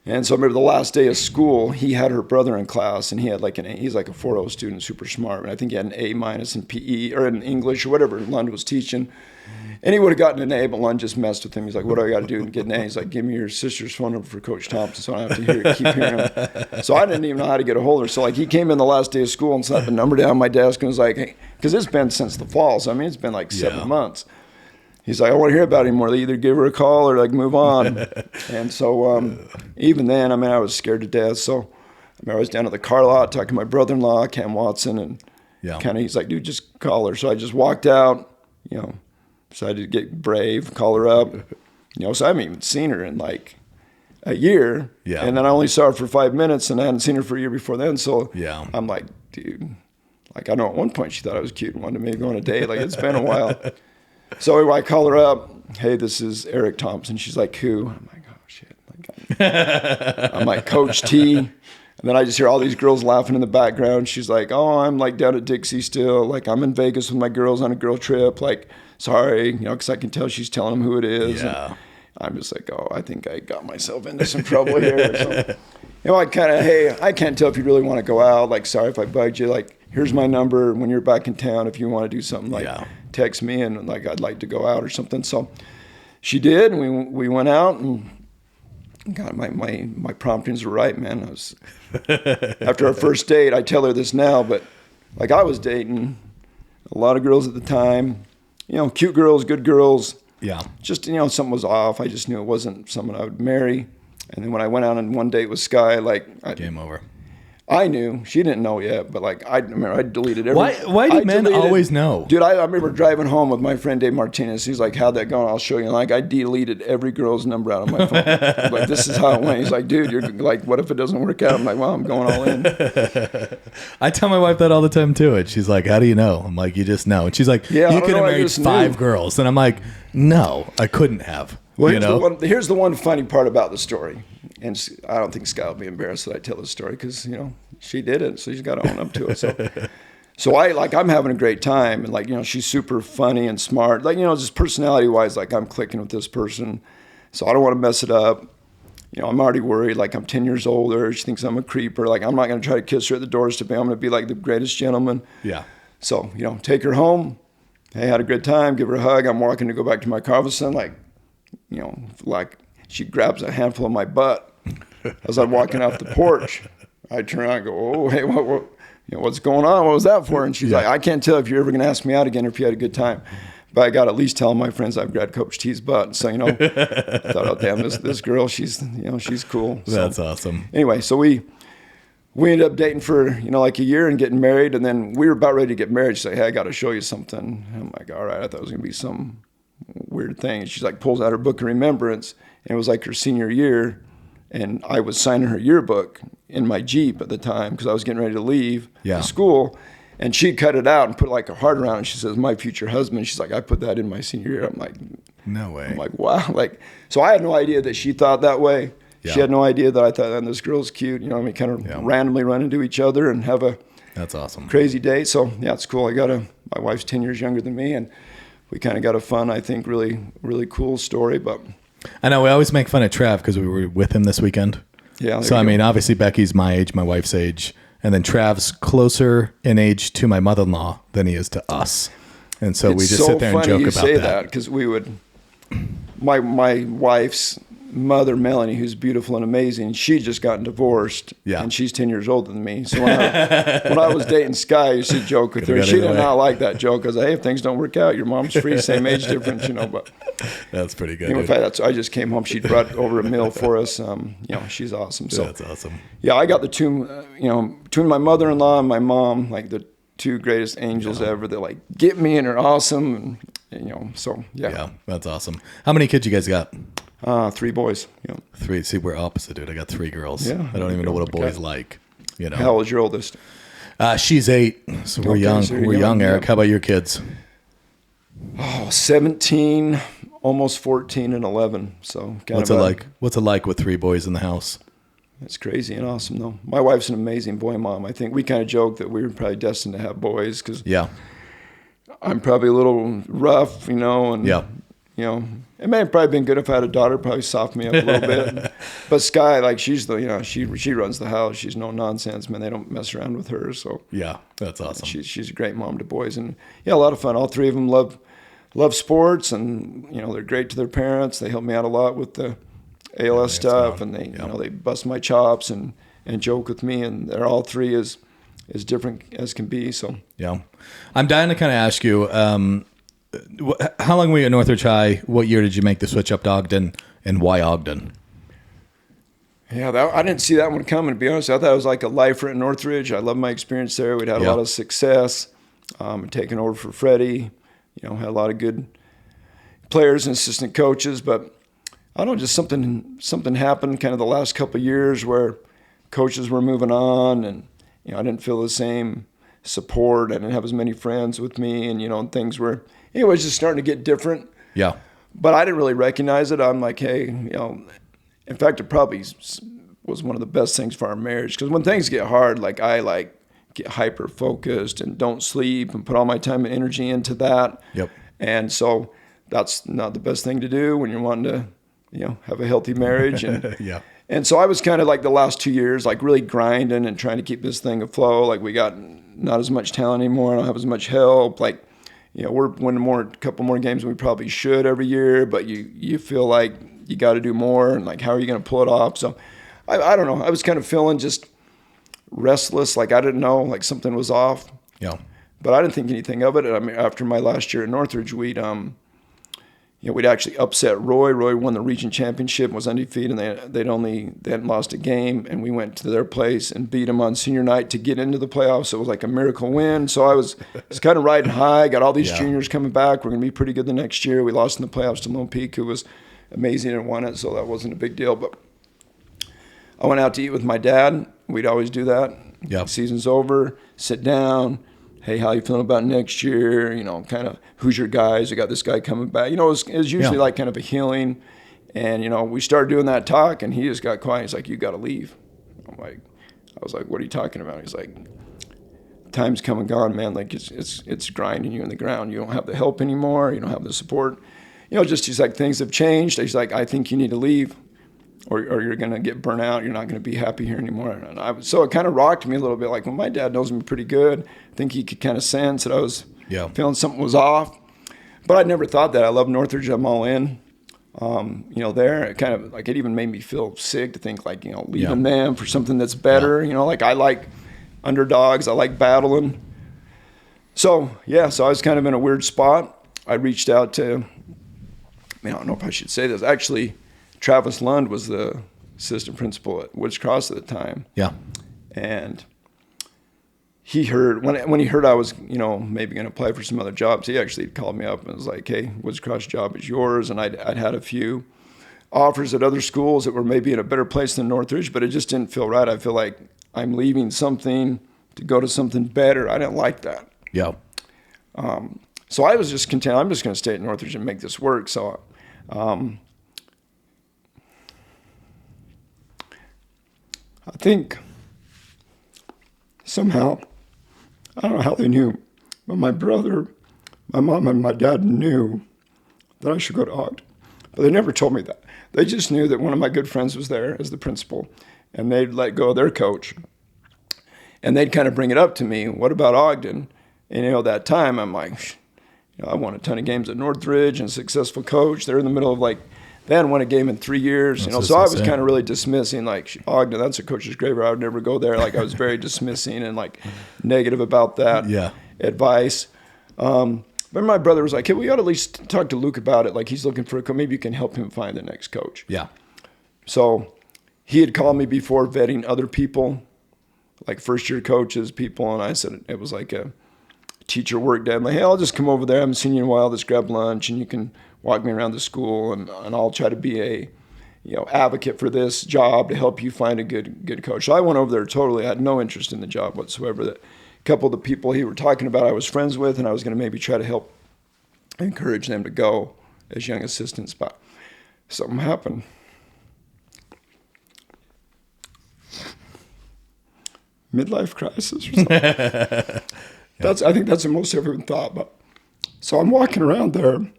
B: And so I remember the last day of school, he had her brother in class, and he had like he's like a 4.0 student, super smart, and I think he had an A- in PE or in English or whatever Lund was teaching. And he would have gotten an A, but Lund just messed with him. He's like, what do I got to do to get an A? He's like, give me your sister's phone number for Coach Thompson so I don't have to keep hearing him. So I didn't even know how to get a hold of her. So, like, he came in the last day of school and slapped a number down my desk and was like, hey, because it's been since the fall. So, I mean, it's been like 7 months. He's like, I don't want to hear about it anymore. They either give her a call or, like, move on. And so even then, I mean, I was scared to death. So I was down at the car lot talking to my brother-in-law, Cam Watson, and kind of he's like, dude, just call her. So I just walked out, decided to get brave, call her up. So I haven't even seen her in like a year. Yeah. And then I only saw her for 5 minutes, and I hadn't seen her for a year before then. So I'm like, dude, like, I know at one point she thought I was cute and wanted to maybe go on a date. Like, it's been a while. So anyway, I call her up. Hey, this is Erik Thompson. She's like, who? I'm like, oh, shit. I'm like, Coach T. And then I just hear all these girls laughing in the background. She's like, oh, I'm like down at Dixie still. Like, I'm in Vegas with my girls on a girl trip. Like, sorry, because I can tell she's telling them who it is. Yeah. And I'm just like, oh, I think I got myself into some trouble here. So, I kind of, hey, I can't tell if you really want to go out. Like, sorry if I bugged you. Like, here's my number. When you're back in town, if you want to do something, like, text me, and like, I'd like to go out or something. So she did, and we went out, and God, my promptings were right, man. I was after our first date. I tell her this now, but like, I was dating a lot of girls at the time. Cute girls, good girls. Yeah. Just something was off. I just knew it wasn't someone I would marry. And then when I went out on one date with Skye, like,
A: game over.
B: I knew. She didn't know yet, but like, I remember I deleted everything.
A: Why do men always know?
B: Dude, I remember driving home with my friend Dave Martinez. He's like, how'd that go? I'll show you. Like, I deleted every girl's number out of my phone. I'm like, this is how it went. He's like, dude, you're like, what if it doesn't work out? I'm like, well, I'm going all in.
A: I tell my wife that all the time too. And she's like, how do you know? I'm like, you just know. And she's like, you could have married 5 girls. And I'm like, no, I couldn't have.
B: Well, here's the one funny part about the story. And I don't think Skye will be embarrassed that I tell this story because, she did it. So she's got to own up to it. So I'm having a great time. And like, she's super funny and smart. Like, just personality wise, like, I'm clicking with this person. So I don't want to mess it up. I'm already worried. Like, I'm 10 years older. She thinks I'm a creeper. Like, I'm not going to try to kiss her at the doorstep. I'm going to be like the greatest gentleman. Yeah. So, take her home. Hey, had a good time. Give her a hug. I'm walking to go back to my car. All of a sudden, like she grabs a handful of my butt as I'm walking off the porch. I turn around and go, oh, hey, what's going on? What was that for? And she's like, I can't tell if you're ever going to ask me out again or if you had a good time. But I got to at least tell my friends I've grabbed Coach T's butt. So, I thought, oh, damn, this girl, she's cool. So,
A: that's awesome.
B: Anyway, so we ended up dating for, like a year and getting married. And then we were about ready to get married. She's like, hey, I got to show you something. And I'm like, all right, I thought it was going to be some weird thing. And she's like, pulls out her book of remembrance. And it was like her senior year. And I was signing her yearbook in my Jeep at the time because I was getting ready to leave to school. And she cut it out and put like a heart around it. And she says, my future husband. She's like, I put that in my senior year. I'm like,
A: no way.
B: I'm like, wow. Like, so I had no idea that she thought that way. Yeah. She had no idea that I thought, and this girl's cute. Kind of randomly run into each other and have a
A: that's awesome
B: crazy date. So yeah, it's cool. My wife's 10 years younger than me, and we kind of got a fun, I think, really, really cool story. But
A: I know we always make fun of Trav because we were with him this weekend.
B: Yeah.
A: So I mean, obviously Becky's my age, my wife's age, and then Trav's closer in age to my mother-in-law than he is to us. And so we just sit there and joke about that. It's so funny you say that because we would. My wife's mother, Melanie, who's beautiful and amazing, she just gotten divorced, and she's 10 years older than me. So when I was dating Skye, I used to joke with her. She did not like that joke. I was like, hey, if things don't work out, your mom's free, same age difference, But that's pretty good.
B: In fact, I just came home. She brought over a meal for us. She's awesome. So
A: that's awesome.
B: Yeah, I got the two, between my mother-in-law and my mom, like the two greatest angels ever. They're like, get me, and they're awesome. And, so yeah. Yeah,
A: that's awesome. How many kids you guys got?
B: 3 boys. Yeah.
A: 3. See, we're opposite, dude. I got 3 girls. Yeah. I don't even know what a boy's like.
B: How old is your oldest?
A: She's 8. So we're young. So we're young, Eric. How about your kids?
B: 17, almost 14, and 11. So
A: what's it like? What's it like with 3 boys in the house?
B: It's crazy and awesome, though. My wife's an amazing boy mom. I think we kind of joke that we were probably destined to have boys because I'm probably a little rough, and it may have probably been good if I had a daughter, probably soften me up a little bit. But Skye, like she's the, she runs the house. She's no nonsense, man. They don't mess around with her. So
A: yeah, that's awesome.
B: She's a great mom to boys, and a lot of fun. All 3 of them love sports, and they're great to their parents. They help me out a lot with the ALS stuff, and they they bust my chops and joke with me, and they're all 3 as different as can be. So
A: yeah, I'm dying to kind of ask you. How long were you at Northridge High? What year did you make the switch up to Ogden, and why Ogden?
B: Yeah, I didn't see that one coming, to be honest. I thought it was like a lifer at Northridge. I loved my experience there. We'd had a lot of success. Taken over for Freddie. Had a lot of good players and assistant coaches. But I don't know, just something happened kind of the last couple of years where coaches were moving on, and I didn't feel the same support. I didn't have as many friends with me, and things were anyways just starting to get different. Yeah. But I didn't really recognize it. I'm like, hey, in fact, it probably was one of the best things for our marriage, because when things get hard, like I get hyper focused and don't sleep and put all my time and energy into that. Yep. And so that's not the best thing to do when you're wanting to, have a healthy marriage. And yeah. And so I was kind of like the last 2 years, like really grinding and trying to keep this thing afloat. Like we got not as much talent anymore. I don't have as much help. Like, we're winning a couple more games than we probably should every year, but you feel like you got to do more, and like, how are you going to pull it off? So I don't know. I was kind of feeling just restless. Like I didn't know, like something was off. Yeah. But I didn't think anything of it. I mean, after my last year at Northridge, we'd actually upset Roy. Roy won the region championship, was undefeated, and they hadn't lost a game, and we went to their place and beat them on senior night to get into the playoffs. So it was like a miracle win. So I was kind of riding high, got all these juniors coming back. We're going to be pretty good the next year. We lost in the playoffs to Lone Peak, who was amazing and won it, so that wasn't a big deal. But I went out to eat with my dad. We'd always do that. Yep. Season's over, sit down. Hey, how you feeling about next year? Kind of, who's your guys? We got this guy coming back. It was usually like kind of a healing. And, we started doing that talk, and he just got quiet. He's like, you got to leave. I was like, what are you talking about? He's like, time's come and gone, man. Like, it's grinding you in the ground. You don't have the help anymore. You don't have the support. He's like, things have changed. He's like, I think you need to leave, or you're going to get burnt out. You're not going to be happy here anymore. And so it kind of rocked me a little bit. Like, when my dad knows me pretty good, I think he could kind of sense that I was feeling something was off. But I never thought that. I love Northridge. I'm all in. there. It kind of like, it even made me feel sick to think like, leaving them for something that's better. Like I like underdogs. I like battling. So I was kind of in a weird spot. I reached out to, I don't know if I should say this. Actually, Travis Lund was the assistant principal at Woods Cross at the time. Yeah. And he heard, when he heard I was, maybe going to apply for some other jobs, he actually called me up and was like, hey, Woods Cross job is yours. And I'd had a few offers at other schools that were maybe in a better place than Northridge, but it just didn't feel right. I feel like I'm leaving something to go to something better. I didn't like that. Yeah. So I was just content. I'm just going to stay at Northridge and make this work. So, I think somehow, I don't know how they knew, but my brother, my mom, and my dad knew that I should go to Ogden. But they never told me that. They just knew that one of my good friends was there as the principal, and they'd let go of their coach. And they'd kind of bring it up to me, what about Ogden? And, that time, I'm like, I won a ton of games at Northridge and a successful coach. They're in the middle of they hadn't won a game in 3 years. So I was kind of really dismissing, Ogden, that's a coach's graveyard. I would never go there. I was very dismissing and negative about that advice. But my brother was like, hey, we ought to at least talk to Luke about it. He's looking for a coach. Maybe you can help him find the next coach. Yeah. So he had called me before vetting other people, first-year coaches, people, and I said it was like a teacher work day. I'm like, hey, I'll just come over there. I haven't seen you in a while. Let's grab lunch, and you can walk me around the school, and I'll try to be a advocate for this job to help you find a good coach. So I went over there totally. I had no interest in the job whatsoever. A couple of the people he were talking about I was friends with, and I was going to maybe try to help encourage them to go as young assistants. But something happened. Midlife crisis or something. I think that's the most I've ever thought about. So I'm walking around there, and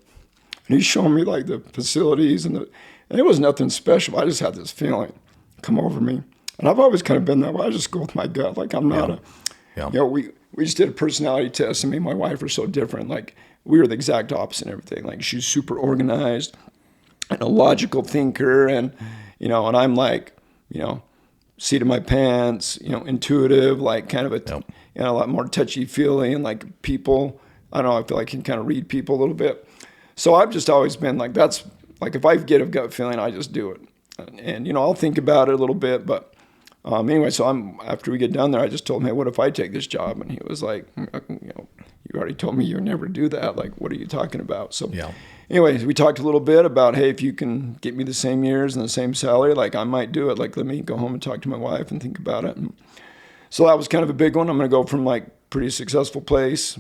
B: he's showing me the facilities, and it was nothing special. I just had this feeling come over me. And I've always kind of been that way. I just go with my gut. I'm not we just did a personality test, and me and my wife are so different. We were the exact opposite and everything. She's super organized and a logical thinker, and, and I'm seat of my pants, intuitive, kind of a lot more touchy-feely, and people, I don't know, I feel I can kind of read people a little bit. So I've just always been that's, if I get a gut feeling, I just do it. And I'll think about it a little bit, but anyway, so after we get done there, I just told him, hey, what if I take this job? And he was like, you already told me you would never do that. What are you talking about? So anyways, we talked a little bit about, hey, if you can get me the same years and the same salary, I might do it. Let me go home and talk to my wife and think about it. And so that was kind of a big one. I'm going to go from pretty successful place,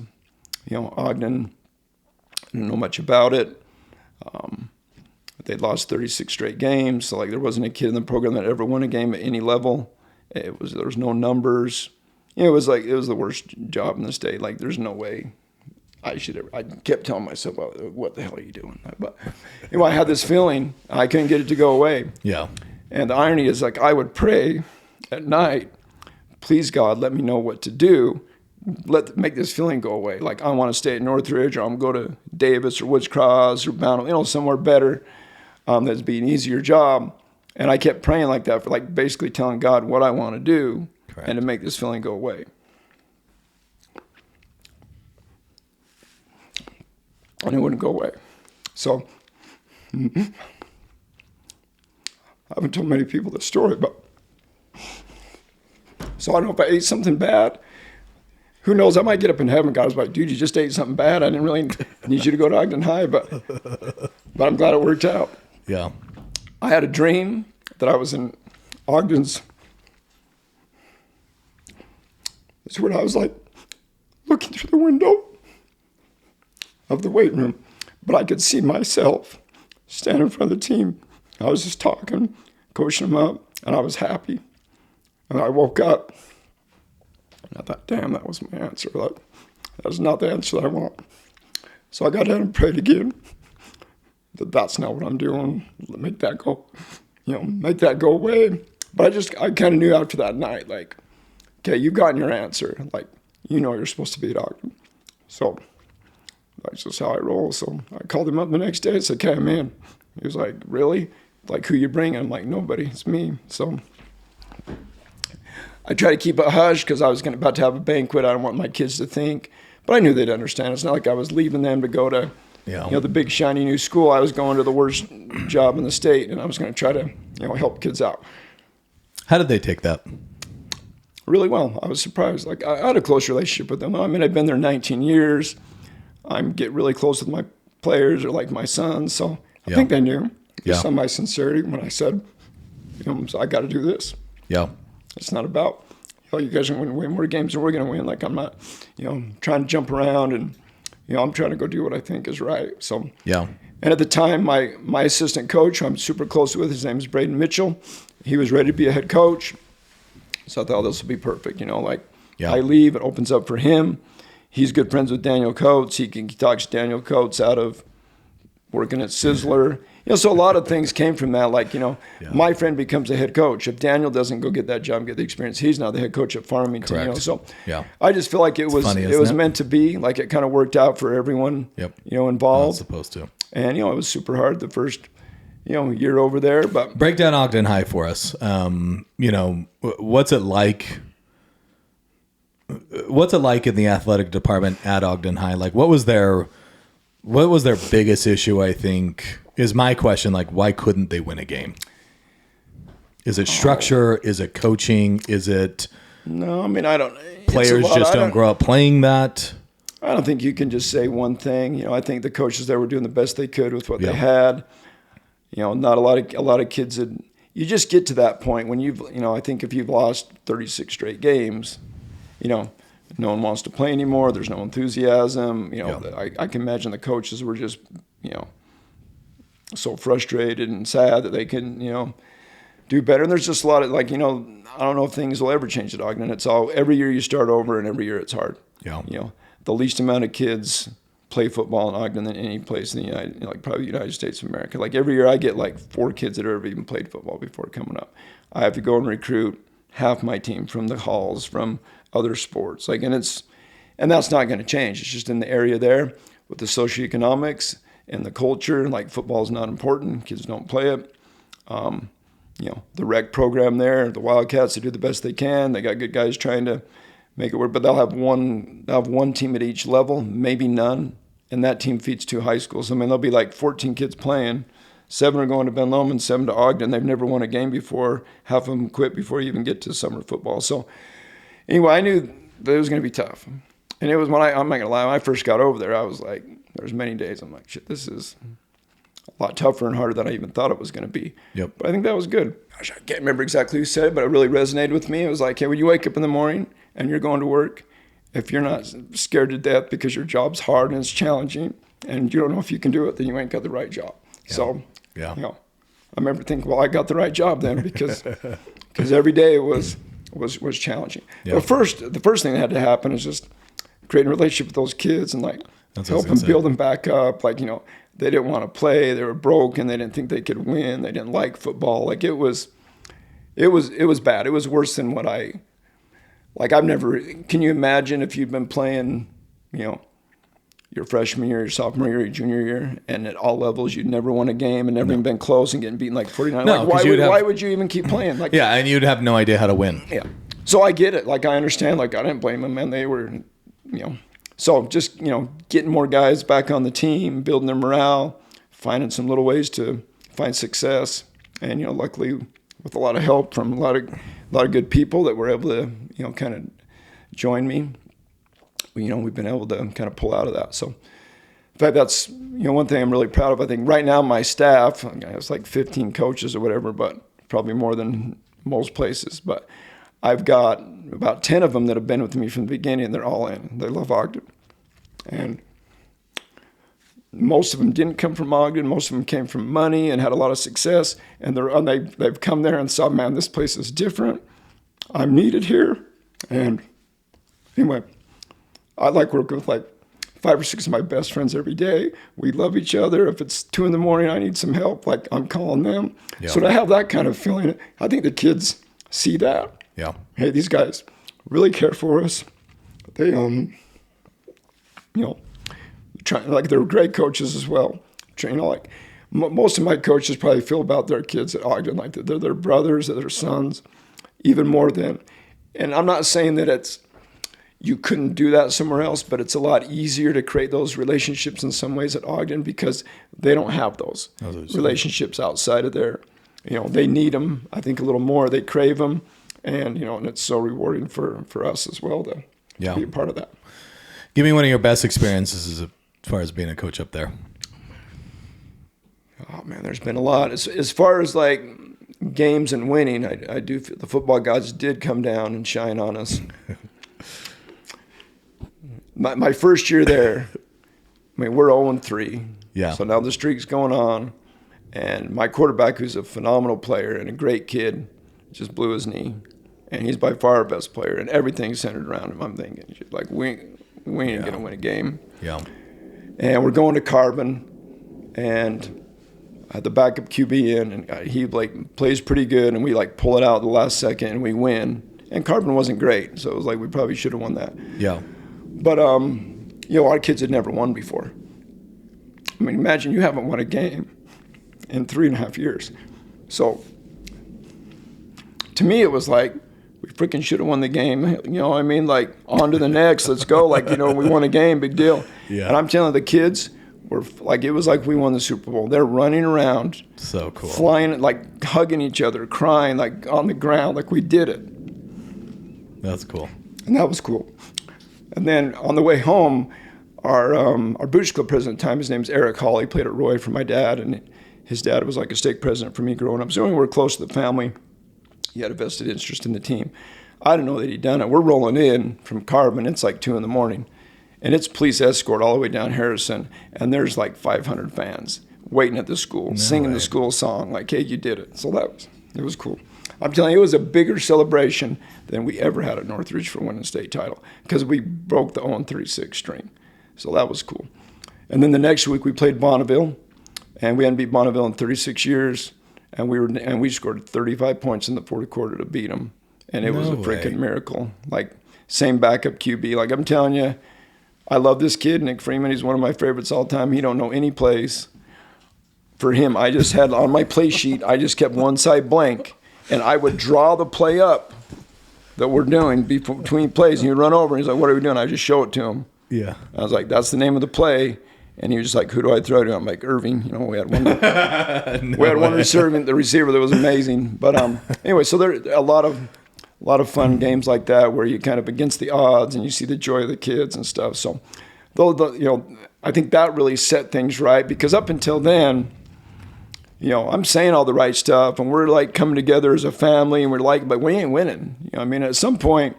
B: Ogden. I didn't know much about it. They'd lost 36 straight games. So there wasn't a kid in the program that ever won a game at any level. There was no numbers. It was the worst job in the state. There's no way I kept telling myself, what the hell are you doing? But I had this feeling I couldn't get it to go away. Yeah. And the irony is I would pray at night, please God, let me know what to do. Make this feeling go away. I want to stay at Northridge, or I'm going to go to Davis or Woods Cross or Bonneville, somewhere better, that'd be an easier job. And I kept praying like that for basically telling God what I want to do. Correct. And to make this feeling go away. And it wouldn't go away. So I haven't told many people this story, but so I don't know if I ate something bad. Who knows? I might get up in heaven. God was like, dude, you just ate something bad. I didn't really need you to go to Ogden High, but I'm glad it worked out. Yeah. I had a dream that I was in Ogden's. It's where I was looking through the window of the weight room, but I could see myself standing in front of the team. I was just talking, coaching them up, and I was happy. And I woke up, and I thought, damn, that was my answer. That was not the answer that I want. So I got down and prayed again. That's not what I'm doing. Make that go, make that go away. But I kind of knew after that night, okay, you've gotten your answer. You're supposed to be at Ogden. So that's just how I roll. So I called him up the next day and said, okay, I'm in. He was like, really? Like, who you bringing? I'm like, nobody, it's me. So I try to keep it hush because I was about to have a banquet. I don't want my kids to think, but I knew they'd understand. It's not like I was leaving them to go to, the big shiny new school. I was going to the worst job in the state, and I was going to try to, help kids out.
A: How did they take that?
B: Really well. I was surprised. Like, I had a close relationship with them. I mean, I've been there 19 years. I get really close with my players or like my sons. So I think they knew. Some of my sincerity when I said, I got to do this. Yeah. It's not about, you guys are going to win more games than we're going to win. Like, I'm not, trying to jump around and, I'm trying to go do what I think is right. So, and at the time, my assistant coach, who I'm super close with, his name is Braden Mitchell. He was ready to be a head coach. So I thought this would be perfect. I leave, it opens up for him. He's good friends with Daniel Coates. He talks Daniel Coates out of working at Sizzler. So a lot of things came from that. Like, my friend becomes a head coach. If Daniel doesn't go get that job, get the experience, he's now the head coach at Farmington.
A: Correct.
B: So I just feel like it was meant to be. Like, it kind of worked out for everyone, involved.
A: It's supposed to.
B: And, it was super hard the first, year over there. But
A: break down Ogden High for us. What's it like? What's it like in the athletic department at Ogden High? Like, what was their biggest issue, I think, is my question. Like, why couldn't they win a game? Is it structure? Is it coaching? Is it...
B: No, I mean, I don't...
A: Players just don't grow up playing that?
B: I don't think you can just say one thing. I think the coaches there were doing the best they could with what they had. Not a lot of kids had... You just get to that point when you've... I think if you've lost 36 straight games... no one wants to play anymore. There's no enthusiasm. I can imagine the coaches were just, so frustrated and sad that they couldn't, do better. And there's just a lot of I don't know if things will ever change at Ogden. It's all, every year you start over and every year it's hard. Yeah. The least amount of kids play football in Ogden than any place in the probably the United States of America. Like, every year I get 4 kids that have ever even played football before coming up. I have to go and recruit half my team from the halls, from other sports. And that's not going to change. It's just in the area there with the socioeconomics and the culture. Like, football is not important. Kids don't play it. The rec program there, the Wildcats, they do the best they can. They got good guys trying to make it work, but they'll have one team at each level, maybe none, and that team feeds 2 high schools. I mean, there'll be 14 kids playing. 7 are going to Ben Lomond, 7 to Ogden. They've never won a game before. Half of them quit before you even get to summer football. So anyway, I knew that it was going to be tough. And it was I'm not going to lie, when I first got over there, I was like, there's many days I'm like, shit, this is a lot tougher and harder than I even thought it was going to be. Yep. But I think that was good. Gosh, I can't remember exactly who said it, but it really resonated with me. It was like, hey, when you wake up in the morning and you're going to work, if you're not scared to death because your job's hard and it's challenging and you don't know if you can do it, then you ain't got the right job. Yeah. So, I remember thinking, well, I got the right job then because every day was challenging. Yeah. But the first thing that had to happen is just creating a relationship with those kids and help them build them back up. They didn't want to play. They were broke and they didn't think they could win. They didn't like football. It was bad. It was worse than what I've never. Can you imagine if you'd been playing, your freshman year, your sophomore year, your junior year, and at all levels you'd never won a game and never even been close and getting beaten 49.
A: No,
B: why would you even keep playing?
A: And you'd have no idea how to win.
B: Yeah. So I get it. I understand. I didn't blame them, man. They were, So just, getting more guys back on the team, building their morale, finding some little ways to find success. And, luckily with a lot of help from a lot of good people that were able to, kind of join me, we've been able to kind of pull out of that. So in fact, that's, one thing I'm really proud of. I think right now my staff, it's 15 coaches or whatever, but probably more than most places. But I've got about 10 of them that have been with me from the beginning, and they're all in. They love Ogden. And most of them didn't come from Ogden. Most of them came from money and had a lot of success. And they've come there and saw, man, this place is different. I'm needed here. And anyway, I working with 5 or 6 of my best friends every day. We love each other. If it's 2 a.m, I need some help, I'm calling them. Yeah. So to have that kind of feeling, I think the kids see that. Yeah. Hey, these guys really care for us. They, try, they're great coaches as well. most of my coaches probably feel about their kids at Ogden like that. They're their brothers, they're their sons, even more than. And I'm not saying that you couldn't do that somewhere else, but it's a lot easier to create those relationships in some ways at Ogden because they don't have those relationships outside of there. They need them, I think, a little more. They crave them, and and it's so rewarding for us as well to be a part of that.
A: Give me one of your best experiences as far as being a coach up there.
B: Oh man, there's been a lot. As far as like games and winning, I do feel the football gods did come down and shine on us. My first year there, we're 0-3.
A: Yeah.
B: So now the streak's going on, and my quarterback, who's a phenomenal player and a great kid, just blew his knee, and he's by far our best player, and everything's centered around him. I'm thinking, like, we ain't gonna win a game.
A: Yeah.
B: And we're going to Carbon, and I had the backup QB in, and he plays pretty good, and we pull it out at the last second, and we win. And Carbon wasn't great, so it was we probably should have won that.
A: Yeah.
B: But our kids had never won before. Imagine you haven't won a game in 3.5 years. So to me, it was we freaking should have won the game. On to the next, let's go. We won a game, big deal.
A: Yeah.
B: And I'm telling the kids, it was like we won the Super Bowl. They're running around,
A: so cool,
B: flying, hugging each other, crying, on the ground, we did it.
A: That's cool.
B: And that was cool. And then on the way home, our Boots Club president at the time, his name's Eric Hall. He played at Roy for my dad, and his dad was a stake president for me growing up. So we were close to the family. He had a vested interest in the team. I didn't know that he'd done it. We're rolling in from Carbon. It's 2 in the morning. And it's police escort all the way down Harrison. And there's 500 fans waiting at the school, singing the school song, hey, you did it. So it was cool. I'm telling you, it was a bigger celebration than we ever had at Northridge for winning the state title because we broke the 0-36 string. So that was cool. And then the next week we played Bonneville, and we hadn't beat Bonneville in 36 years, and we scored 35 points in the fourth quarter to beat them, and it was a freaking miracle. Same backup QB. I'm telling you, I love this kid, Nick Freeman. He's one of my favorites all time. He don't know any plays. For him, I just had on my play sheet, I just kept one side blank. And I would draw the play up that we're doing between plays. And he'd run over, and he's like, what are we doing? I just show it to him.
A: Yeah.
B: I was like, that's the name of the play. And he was just like, who do I throw to? I'm like, Irving. We had one receiver that was amazing. But anyway, so there are a lot of fun games like that where you kind of against the odds and you see the joy of the kids and stuff. So, I think that really set things right because up until then, I'm saying all the right stuff, and we're coming together as a family, and we're but we ain't winning. At some point,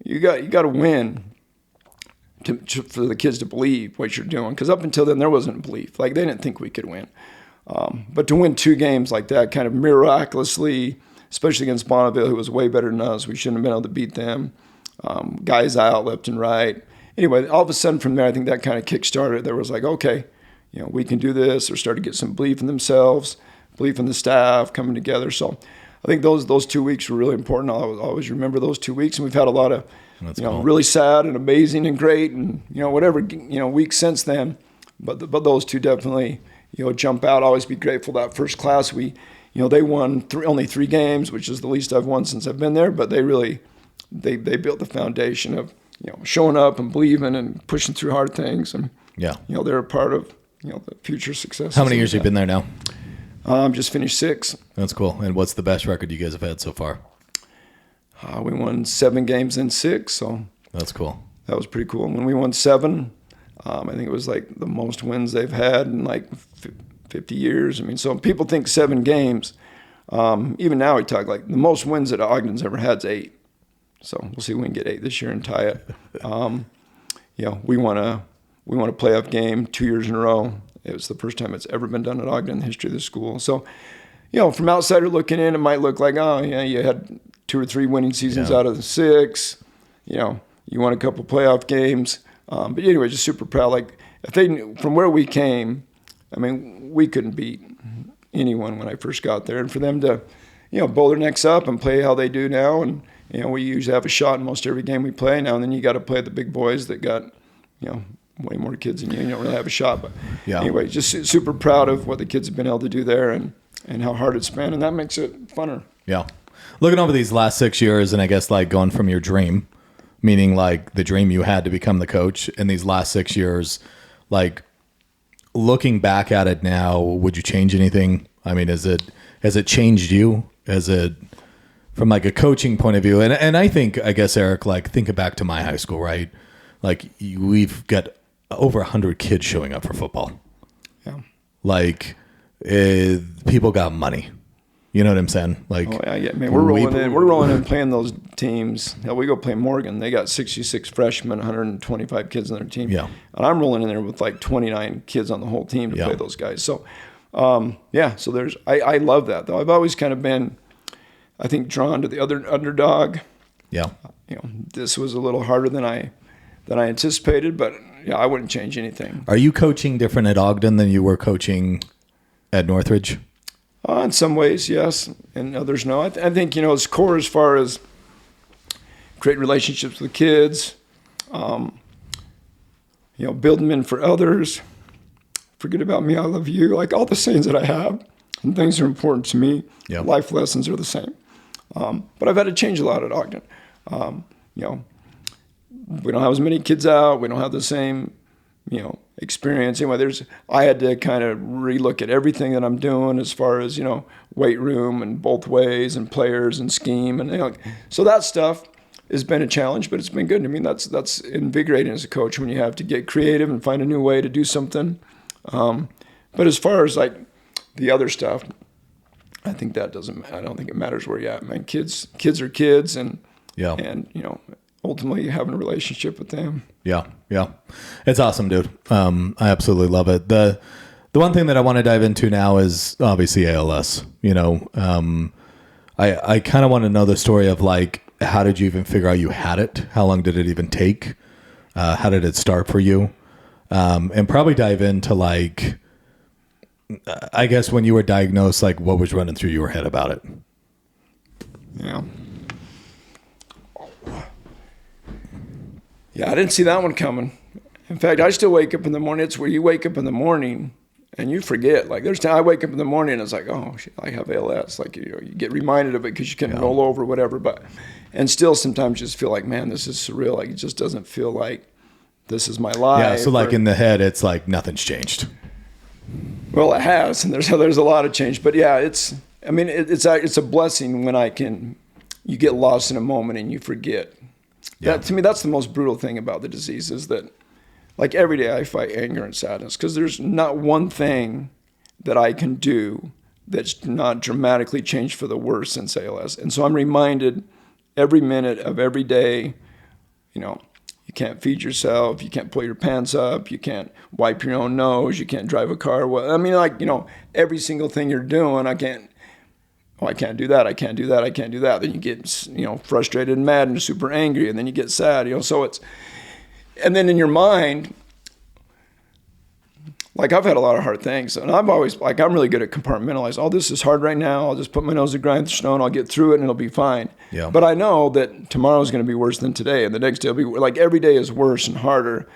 B: you got to win for the kids to believe what you're doing. Because up until then, there wasn't belief. They didn't think we could win. But to win 2 games like that, kind of miraculously, especially against Bonneville, who was way better than us, we shouldn't have been able to beat them. Guys out left and right. Anyway, all of a sudden from there, I think that kind of kick-started. There was okay. We can do this, or start to get some belief in themselves, belief in the staff coming together. So I think those 2 weeks were really important. I'll always remember those 2 weeks. And we've had a lot of, cool, really sad and amazing and great and, whatever, weeks since then. But those 2 definitely, jump out. Always be grateful. That first class, they won only 3 games, which is the least I've won since I've been there. But they really, they built the foundation of, showing up and believing and pushing through hard things. And, they're a part of, the future success.
A: How many years have you been there now?
B: Just finished 6.
A: That's cool. And what's the best record you guys have had so far?
B: We won 7 games in 6, so
A: that's cool.
B: That was pretty cool. And when we won 7, I think it was the most wins they've had in 50 years. So people think 7 games. Even now we talk the most wins that Ogden's ever had is 8. So we'll see if we can get 8 this year and tie it. We won a playoff game 2 years in a row. It was the first time it's ever been done at Ogden in the history of the school. So, from outsider looking in, it might look like, you had 2 or 3 winning seasons out of the 6. You won a couple playoff games. But anyway, just super proud. If they knew, from where we came, we couldn't beat anyone when I first got there. And for them to, bowl their necks up and play how they do now, and we usually have a shot in most every game we play now. And then you got to play the big boys that got, way more kids than you. You don't really have a shot. But
A: yeah.
B: Anyway, just super proud of what the kids have been able to do there and how hard it's been. And that makes it funner.
A: Yeah. Looking over these last 6 years, and I guess like going from your dream, meaning like the dream you had to become the coach, in these last 6 years, like looking back at it now, would you change anything? I mean, has it changed you? Has it, from like a coaching point of view? And I think, I guess, Erik, like thinking back to my high school, right? Like we've got over 100 kids showing up for football.
B: Yeah.
A: Like people got money. You know what I'm saying? Like,
B: oh yeah, man, we're rolling in playing those teams. Hell, we go play Morgan. They got 66 freshmen, 125 kids on their team.
A: Yeah.
B: And I'm rolling in there with like 29 kids on the whole team to play those guys. So, so there's, I love that though. I've always kind of been, I think, drawn to the other underdog.
A: Yeah.
B: This was a little harder than I anticipated, but yeah, I wouldn't change anything.
A: Are you coaching different at Ogden than you were coaching at Northridge?
B: In some ways, yes, and others, no. I think, it's core as far as create relationships with kids, build them in for others, forget about me, I love you, like all the sayings that I have, and things are important to me.
A: Yep.
B: Life lessons are the same. But I've had to change a lot at Ogden. We don't have as many kids out. We don't have the same, experience. Anyway, I had to kind of relook at everything that I'm doing as far as, weight room and both ways and players and scheme. And so that stuff has been a challenge, but it's been good. I mean, that's invigorating as a coach when you have to get creative and find a new way to do something. But as far as like the other stuff, I think I don't think it matters where you're at, man. Kids are kids, and ultimately having a relationship with them. Yeah.
A: It's awesome, dude. I absolutely love it. The one thing that I want to dive into now is obviously ALS. I kind of want to know the story of like, how did you even figure out you had it? How long did it even take? How did it start for you? And probably dive into like, I guess when you were diagnosed, like what was running through your head about it?
B: Yeah, I didn't see that one coming. In fact, I still wake up in the morning. It's where you wake up in the morning and you forget. Like there's time I wake up in the morning and it's like, oh shit, I have ALS. Like you get reminded of it because you can roll over or whatever. And still sometimes you just feel like, man, this is surreal. Like it just doesn't feel like this is my life.
A: Yeah. So like in the head, it's like nothing's changed.
B: Well, it has, and there's a lot of change. But yeah, it's a blessing when you get lost in a moment and you forget. Yeah. To me, that's the most brutal thing about the disease is that, like every day I fight anger and sadness because there's not one thing that I can do that's not dramatically changed for the worse since ALS. And so I'm reminded every minute of every day, you can't feed yourself, you can't pull your pants up, you can't wipe your own nose, you can't drive a car. Well, I mean, every single thing you're doing, I can't do that, I can't do that, I can't do that. Then you get, frustrated and mad and super angry, and then you get sad, so and then in your mind, like I've had a lot of hard things, and I'm always like, I'm really good at compartmentalizing. Oh, this is hard right now. I'll just put my nose to grindstone. I'll get through it, and it'll be fine.
A: Yeah.
B: But I know that tomorrow's going to be worse than today, and the next day will be like every day is worse and harder.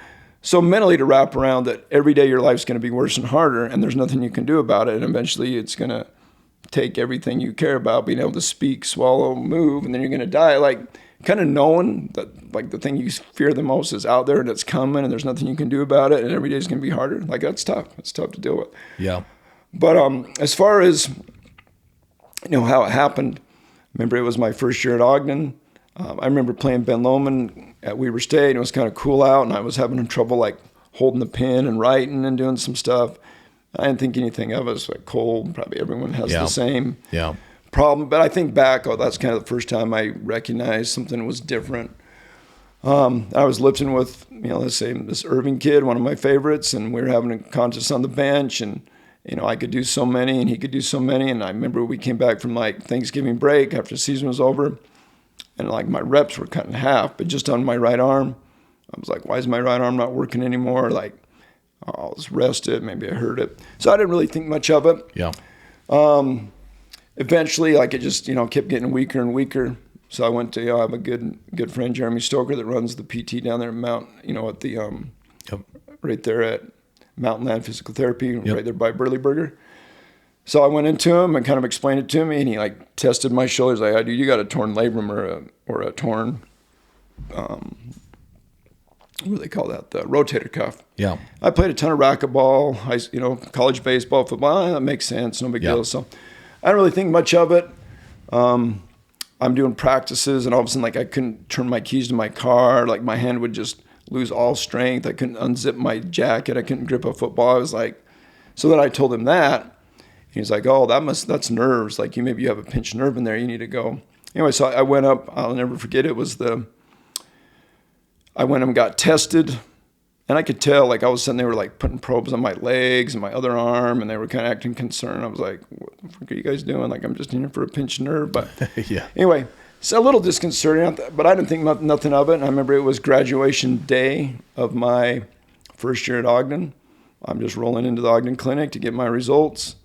B: So mentally to wrap around that every day your life's going to be worse and harder, and there's nothing you can do about it, and eventually it's going to take everything you care about, being able to speak, swallow, move, and then you're going to die. Like kind of knowing that like the thing you fear the most is out there and it's coming and there's nothing you can do about it and every day is going to be harder. Like that's tough. It's tough to deal with.
A: Yeah.
B: But as far as how it happened, remember it was my first year at Ogden. I remember playing Ben Lomond at Weaver State, and it was kind of cool out, and I was having trouble like holding the pen and writing and doing some stuff. I didn't think anything of it. It was like cold. Probably everyone has the same problem. But I think back, that's kind of the first time I recognized something was different. I was lifting with, let's say this Irving kid, one of my favorites, and we were having a contest on the bench, and I could do so many and he could do so many. And I remember we came back from like Thanksgiving break after the season was over, and like my reps were cut in half, but just on my right arm. I was like, why is my right arm not working anymore? Like, I was rested, maybe I hurt it. So I didn't really think much of it.
A: Yeah.
B: Eventually, like it just, kept getting weaker and weaker. So I went to, I have a good friend, Jeremy Stoker, that runs the PT down there at Mount, at the right there at Mountain Land Physical Therapy, right there by Burleyburger. So I went into him and kind of explained it to me, and he like tested my shoulders. Like, oh, dude, you got a torn labrum or a torn, what do they call that? The rotator cuff. Yeah. I played a ton of racquetball, college baseball, football. That makes sense. No big deal. So I don't really think much of it. I'm doing practices, and all of a sudden, like, I couldn't turn my keys to my car. Like, my hand would just lose all strength. I couldn't unzip my jacket. I couldn't grip a football. I was like, so then I told him that. He's like, oh, that's nerves. Like, maybe you have a pinched nerve in there. You need to go. Anyway, so I went up. I'll never forget it. I went and got tested, and I could tell, like, all of a sudden they were like putting probes on my legs and my other arm, and they were kind of acting concerned. I was like, what the fuck are you guys doing? Like, I'm just in here for a pinched nerve. But anyway, it's a little disconcerting, but I didn't think nothing of it. And I remember it was graduation day of my first year at Ogden. I'm just rolling into the Ogden clinic to get my results.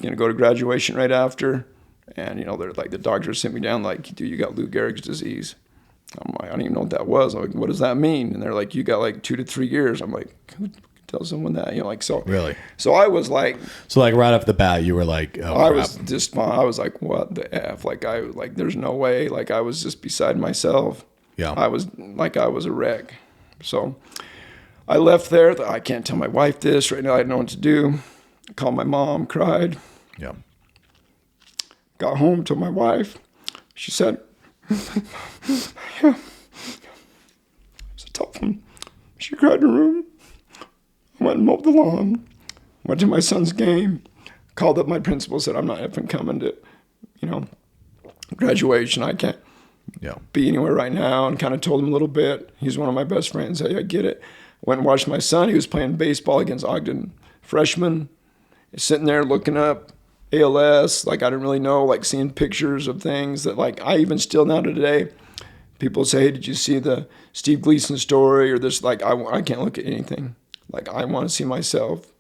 B: Go to graduation right after, and they're like, the doctor sent me down like, dude, you got Lou Gehrig's disease. I'm like, I don't even know what that was. I'm like, what does that mean? And they're like, you got like 2 to 3 years. I'm like, who tells someone that? So really. So I was like,
A: right off the bat, you were like, oh,
B: I was like, what the F? Like, there's no way. Like, I was just beside myself. Yeah. I was a wreck. So I left there. Thought, I can't tell my wife this right now. I didn't know what to do. Called my mom, cried. Yeah. Got home, told my wife. She said, yeah. It's a tough one. She cried in her room. I went and mowed the lawn. Went to my son's game. Called up my principal, said, I'm not effing coming to, graduation. I can't be anywhere right now. And kind of told him a little bit. He's one of my best friends. Hey, I get it. Went and watched my son. He was playing baseball against Ogden freshmen. Sitting there looking up ALS, like I didn't really know, like seeing pictures of things that, like, I even still now to today, people say, hey, did you see the Steve Gleason story or this? Like, I can't look at anything. Like, I want to see myself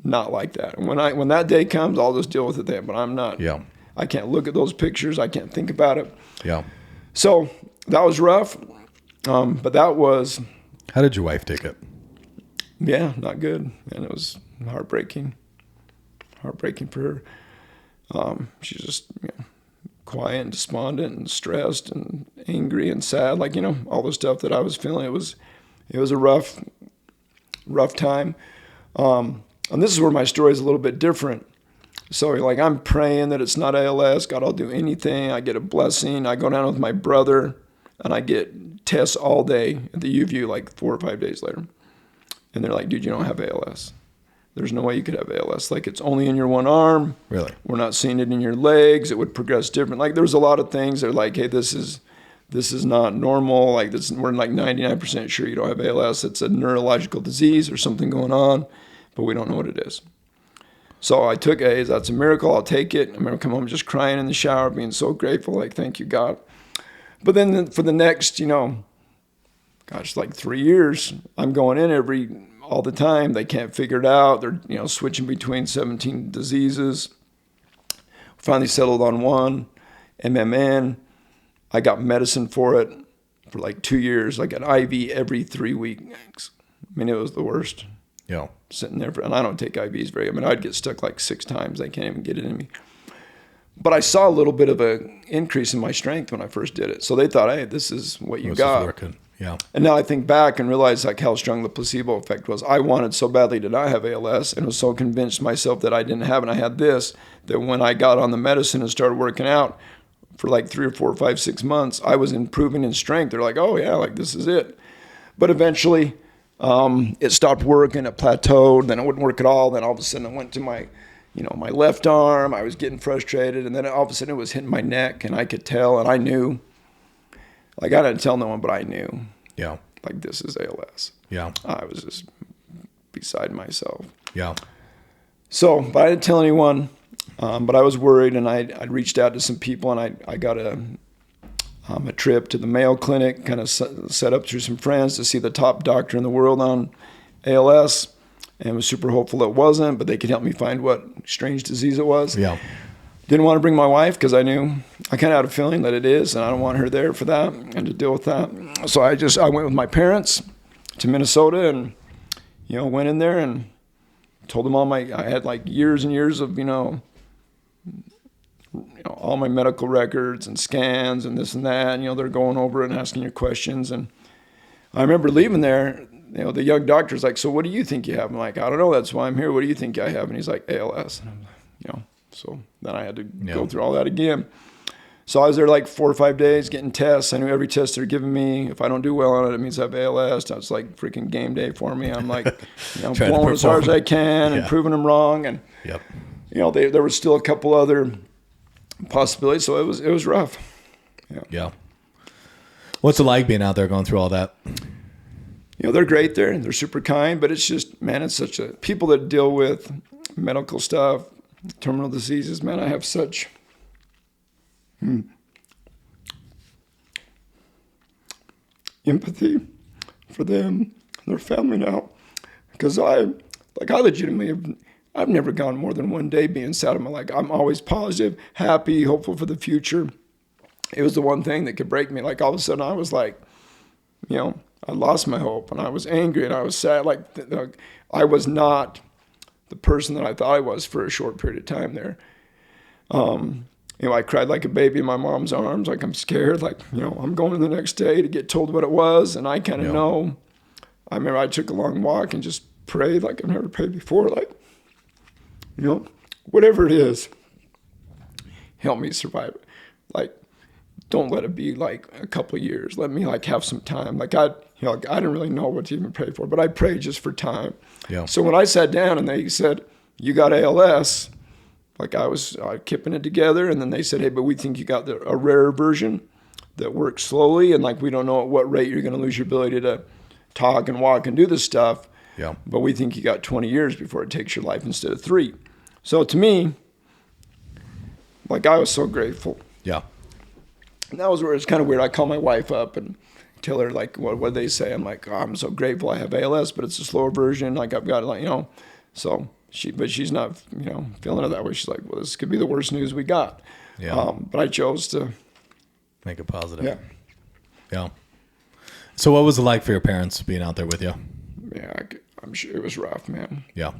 B: not like that. And when that day comes, I'll just deal with it then, but I'm not. Yeah. I can't look at those pictures. I can't think about it. Yeah. So that was rough. But that was.
A: How did your wife take it?
B: Yeah, not good. And it was heartbreaking for her. She's just quiet and despondent and stressed and angry and sad, like all the stuff that I was feeling. It was a rough time, and this is where my story is a little bit different. So like, I'm praying that it's not ALS. God, I'll do anything. I get a blessing. I go down with my brother, and I get tests all day at the U of U, like 4 or 5 days later, and they're like, dude, you don't have ALS. There's no way you could have ALS. Like, it's only in your one arm. Really? We're not seeing it in your legs. It would progress different. Like, there's a lot of things that are like, hey, this is not normal. Like, we're like 99% sure you don't have ALS. It's a neurological disease or something going on, but we don't know what it is. So I took A's. That's a miracle. I'll take it. I remember coming home just crying in the shower, being so grateful. Like, thank you, God. But then for the next, like 3 years, I'm going in all the time. They can't figure it out. They're, switching between 17 diseases. Finally settled on one, MMN. I got medicine for it for like 2 years, like an IV every 3 weeks. I mean, it was the worst. Yeah. Sitting there, and I don't take IVs I'd get stuck like 6 times. They can't even get it in me. But I saw a little bit of an increase in my strength when I first did it. So they thought, hey, this is what you got. Is working. Yeah. And now I think back and realize like how strong the placebo effect was. I wanted so badly to not have ALS and was so convinced myself that I didn't have it and I had this, that when I got on the medicine and started working out for like 3 or 4 or 5, 6 months, I was improving in strength. They're like, oh yeah, like this is it. But eventually it stopped working, it plateaued, then it wouldn't work at all. Then all of a sudden it went to my left arm. I was getting frustrated, and then all of a sudden it was hitting my neck, and I could tell, and I knew. Like, I didn't tell no one, but I knew. Yeah. Like, this is ALS. Yeah. I was just beside myself. Yeah. So, but I didn't tell anyone, but I was worried, and I'd reached out to some people, and I got a trip to the Mayo Clinic, kind of set up through some friends to see the top doctor in the world on ALS, and was super hopeful it wasn't, but they could help me find what strange disease it was. Yeah. Didn't want to bring my wife because I knew I kind of had a feeling that it is, and I don't want her there for that and to deal with that. So I went with my parents to Minnesota, and went in there and told them I had like years and years of, all my medical records and scans and this and that. And, they're going over it and asking you questions. And I remember leaving there, the young doctor's like, so what do you think you have? I'm like, I don't know. That's why I'm here. What do you think I have? And he's like, ALS. And I'm like, so then I had to go through all that again. So I was there like 4 or 5 days getting tests. I knew every test they're giving me. If I don't do well on it, it means I have ALS. That's like freaking game day for me. I'm like, blowing as hard as I can and proving them wrong. And, there were still a couple other possibilities. So it was rough.
A: Yeah. What's it like being out there going through all that?
B: They're great there. They're super kind, but it's just, man, it's such a, people that deal with medical stuff, terminal diseases, man, I have such empathy for them, their family now. Because I legitimately I've never gone more than 1 day being sad. I'm always positive, happy, hopeful for the future. It was the one thing that could break me. Like all of a sudden I was like, I lost my hope and I was angry and I was sad. Like I was not the person that I thought I was for a short period of time there. I cried like a baby in my mom's arms. Like I'm scared. Like, I'm going the next day to get told what it was. And I kind of know. I remember I took a long walk and just prayed like I've never prayed before. Like, whatever it is, help me survive it. Like, don't let it be like a couple of years. Let me like have some time. Like I didn't really know what to even pray for, but I prayed just for time. Yeah. So when I sat down and they said, you got ALS, like I was kipping it together. And then they said, hey, but we think you got a rare version that works slowly. And like, we don't know at what rate you're going to lose your ability to talk and walk and do this stuff. Yeah. But we think you got 20 years before it takes your life instead of 3. So to me, like I was so grateful. Yeah. And that was where it's kind of weird. I call my wife up and tell her like, what they say? I'm like, I'm so grateful I have ALS, but it's a slower version. Like I've got like, so she's not, feeling it that way. She's like, well, this could be the worst news we got. Yeah. But I chose to
A: make it positive.
B: Yeah.
A: Yeah. So what was it like for your parents being out there with you?
B: Yeah, I'm sure it was rough, man.
A: Yeah.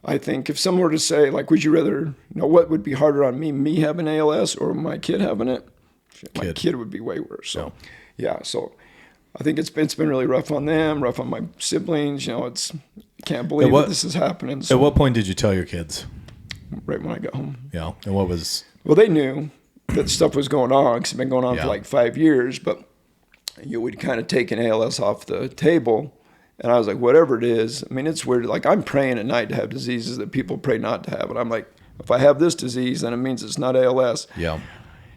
B: I think if someone were to say, like, would you rather, what would be harder on me having ALS or my kid having it? My kid would be way worse. So, yeah. So I think it's been really rough on them, rough on my siblings. I can't believe that this is happening. So,
A: at what point did you tell your kids?
B: Right when I got home.
A: Yeah. And what was?
B: Well, they knew that stuff was going on because it's been going on for like 5 years, but we'd kind of taken ALS off the table. And I was like, whatever it is, I mean, it's weird. Like I'm praying at night to have diseases that people pray not to have. And I'm like, if I have this disease, then it means it's not ALS. Yeah.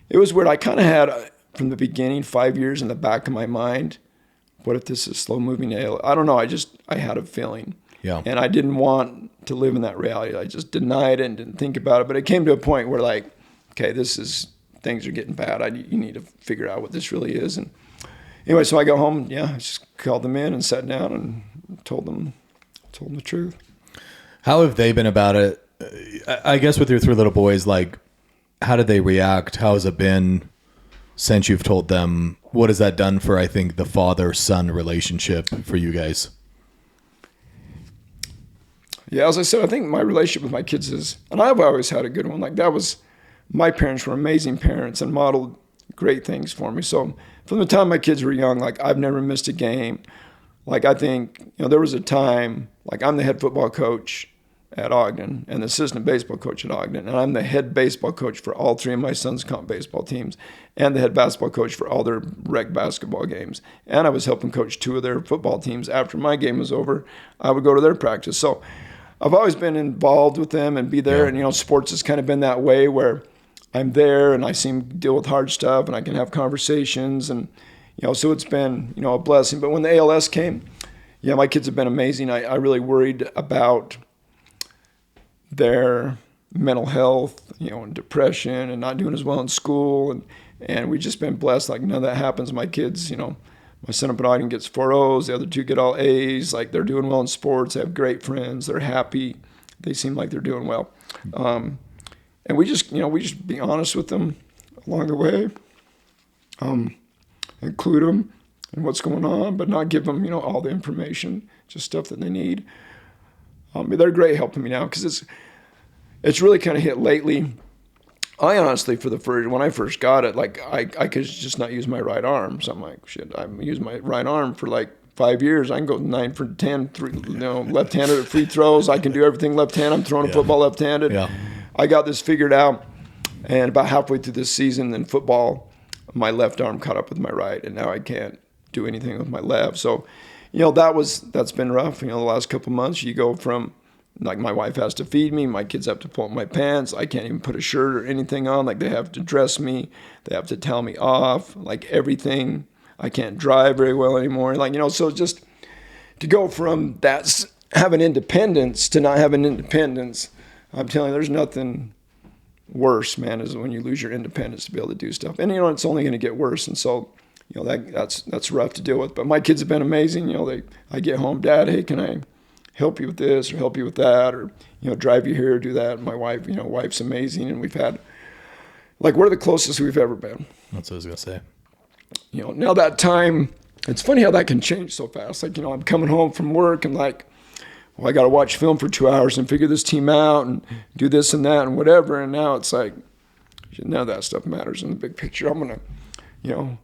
B: It was weird. I kind of had, from the beginning, 5 years in the back of my mind, what if this is slow-moving ALS? I don't know. I had a feeling. Yeah. And I didn't want to live in that reality. I just denied it and didn't think about it. But it came to a point where, like, okay, things are getting bad. You need to figure out what this really is. And anyway, so I go home. I just called them in and sat down and told them the truth.
A: How have they been about it? I guess with your 3 little boys, like, how did they react? How has it been since you've told them? What has that done for, I think, the father-son relationship for you guys?
B: Yeah, as I said, I think my relationship with my kids is, and I've always had a good one. Like my parents were amazing parents and modeled great things for me. So from the time my kids were young, like I've never missed a game. Like I think, there was a time, like I'm the head football coach at Ogden and the assistant baseball coach at Ogden. And I'm the head baseball coach for all 3 of my sons' comp baseball teams and the head basketball coach for all their rec basketball games. And I was helping coach 2 of their football teams. After my game was over, I would go to their practice. So I've always been involved with them and be there. Yeah. And, sports has kind of been that way where I'm there and I see them deal with hard stuff and I can have conversations. And, so it's been, a blessing. But when the ALS came, my kids have been amazing. I really worried about their mental health, and depression and not doing as well in school. And we've just been blessed. Like none of that happens. My kids, my son up at Ogden gets 4 O's. The other 2 get all A's. Like they're doing well in sports. They have great friends. They're happy. They seem like they're doing well. And we just be honest with them along the way. Include them. and what's going on, but not give them, all the information, just stuff that they need. They're great helping me now because it's really kind of hit lately. I honestly, when I first got it, like I could just not use my right arm. So I'm like, shit, I've used my right arm for like 5 years. I can go 9 for 10, left-handed at free throws. I can do everything left-handed. I'm throwing a football left-handed.
A: Yeah.
B: I got this figured out, and about halfway through this season in football, my left arm caught up with my right, and now I can't do anything with my left. So, that's been rough. The last couple of months, you go from, like, my wife has to feed me, my kids have to pull up my pants, I can't even put a shirt or anything on, like they have to dress me, they have to towel me off, like everything. I can't drive very well anymore. Like, so just to go from that having independence to not having independence, I'm telling you, there's nothing worse, man, is when you lose your independence to be able to do stuff. And, it's only going to get worse. And so, that's rough to deal with. But my kids have been amazing. I get home, Dad, hey, can I help you with this or help you with that, or, drive you here or do that. And my wife, wife's amazing. And we've had, like, we're the closest we've ever been.
A: That's what I was going to say.
B: Now that time, it's funny how that can change so fast. Like, I'm coming home from work and like, well, I got to watch film for 2 hours and figure this team out and do this and that and whatever. And now it's like, none of that stuff matters in the big picture. I'm going to,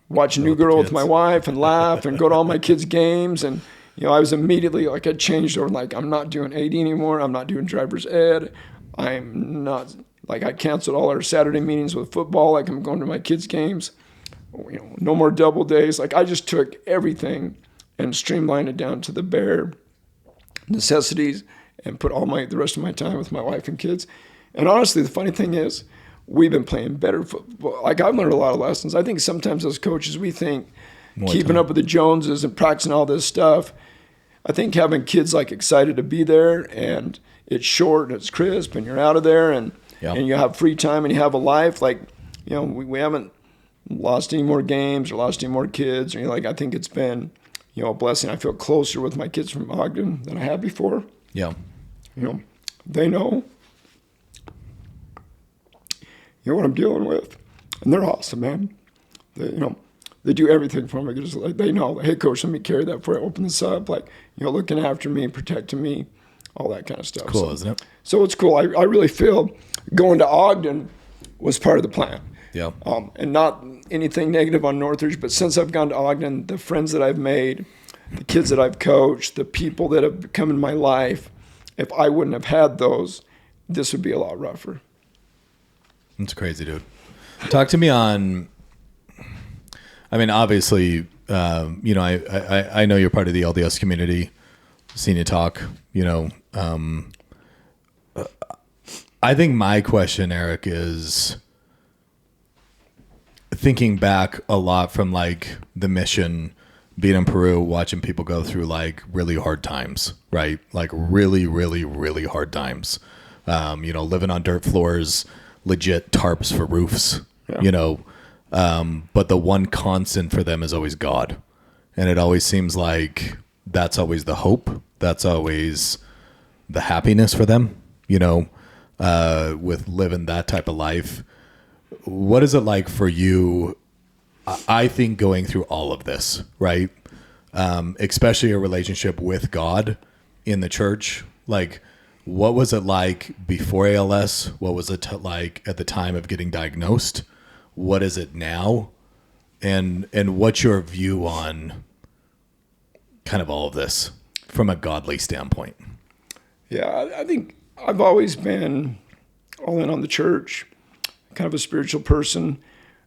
B: watch a New Girl with my wife and laugh and go to all my kids' games. And, I was immediately like, I changed over. Like, I'm not doing AD anymore. I'm not doing driver's ed. I'm not, like, I canceled all our Saturday meetings with football. Like, I'm going to my kids' games. No more double days. Like, I just took everything and streamlined it down to the bare necessities and put the rest of my time with my wife and kids. And honestly, the funny thing is, we've been playing better football. Like, I've learned a lot of lessons. I think sometimes as coaches, we think keeping up with the Joneses and practicing all this stuff. I think having kids like excited to be there, and it's short and it's crisp and you're out of there and you have free time and you have a life. Like, we haven't lost any more games or lost any more kids. Or, I think it's been, a blessing. I feel closer with my kids from Ogden than I have before.
A: Yeah.
B: They know, what I'm dealing with. And they're awesome, man. They do everything for me. Just like, they know, hey, coach, let me carry that before I open this up. Like, looking after me, protecting me, all that kind of stuff.
A: It's cool, isn't it?
B: So it's cool. I really feel going to Ogden was part of the plan.
A: Yeah.
B: And not anything negative on Northridge, but since I've gone to Ogden, the friends that I've made, the kids that I've coached, the people that have come in my life, if I wouldn't have had those, this would be a lot rougher.
A: That's crazy, dude. Talk to me on, obviously, I know you're part of the LDS community, seen you talk, I think my question, Erik, is thinking back a lot from like the mission, being in Peru, watching people go through like really hard times, right? Like really, really, really hard times. Living on dirt floors, legit tarps for roofs, but the one constant for them is always God. And it always seems like that's always the hope. That's always the happiness for them, with living that type of life. What is it like for you? I think going through all of this, right? Especially a relationship with God in the church. Like, what was it like before ALS? What was it like at the time of getting diagnosed? What is it now? And what's your view on kind of all of this from a godly standpoint?
B: Yeah, I think I've always been all in on the church, kind of a spiritual person.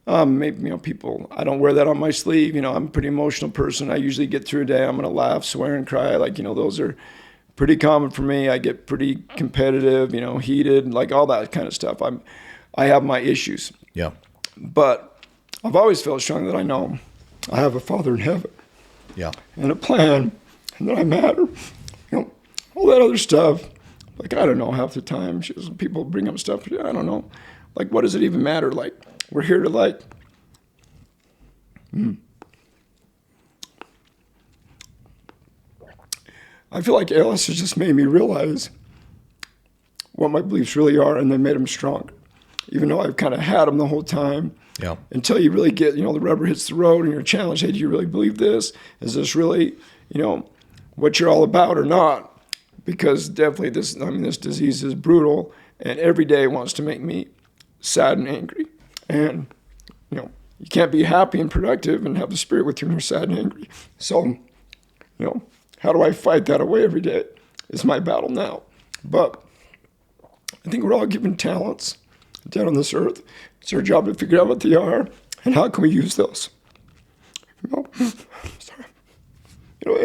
B: Maybe, people, I don't wear that on my sleeve. I'm a pretty emotional person. I usually get through a day, I'm going to laugh, swear, and cry. Like, those are pretty common for me. I get pretty competitive, heated, like all that kind of stuff. I have my issues.
A: Yeah.
B: But I've always felt strong that I know I have a Father in heaven.
A: Yeah.
B: And a plan, and that I matter. All that other stuff, like, I don't know, half the time, people bring up stuff, I don't know. Like, what does it even matter? Like, we're here to, like, I feel like ALS has just made me realize what my beliefs really are, and they made them stronger. even though I've kind of had them the whole time.
A: Yeah.
B: Until you really get, the rubber hits the road and you're challenged. Hey, do you really believe this? Is this really, what you're all about or not? Because definitely this disease is brutal, and every day wants to make me sad and angry. And, you can't be happy and productive and have the spirit with you when you're sad and angry. So, how do I fight that away every day is my battle now. But I think we're all given talents down on this earth. It's our job to figure out what they are and how can we use those. To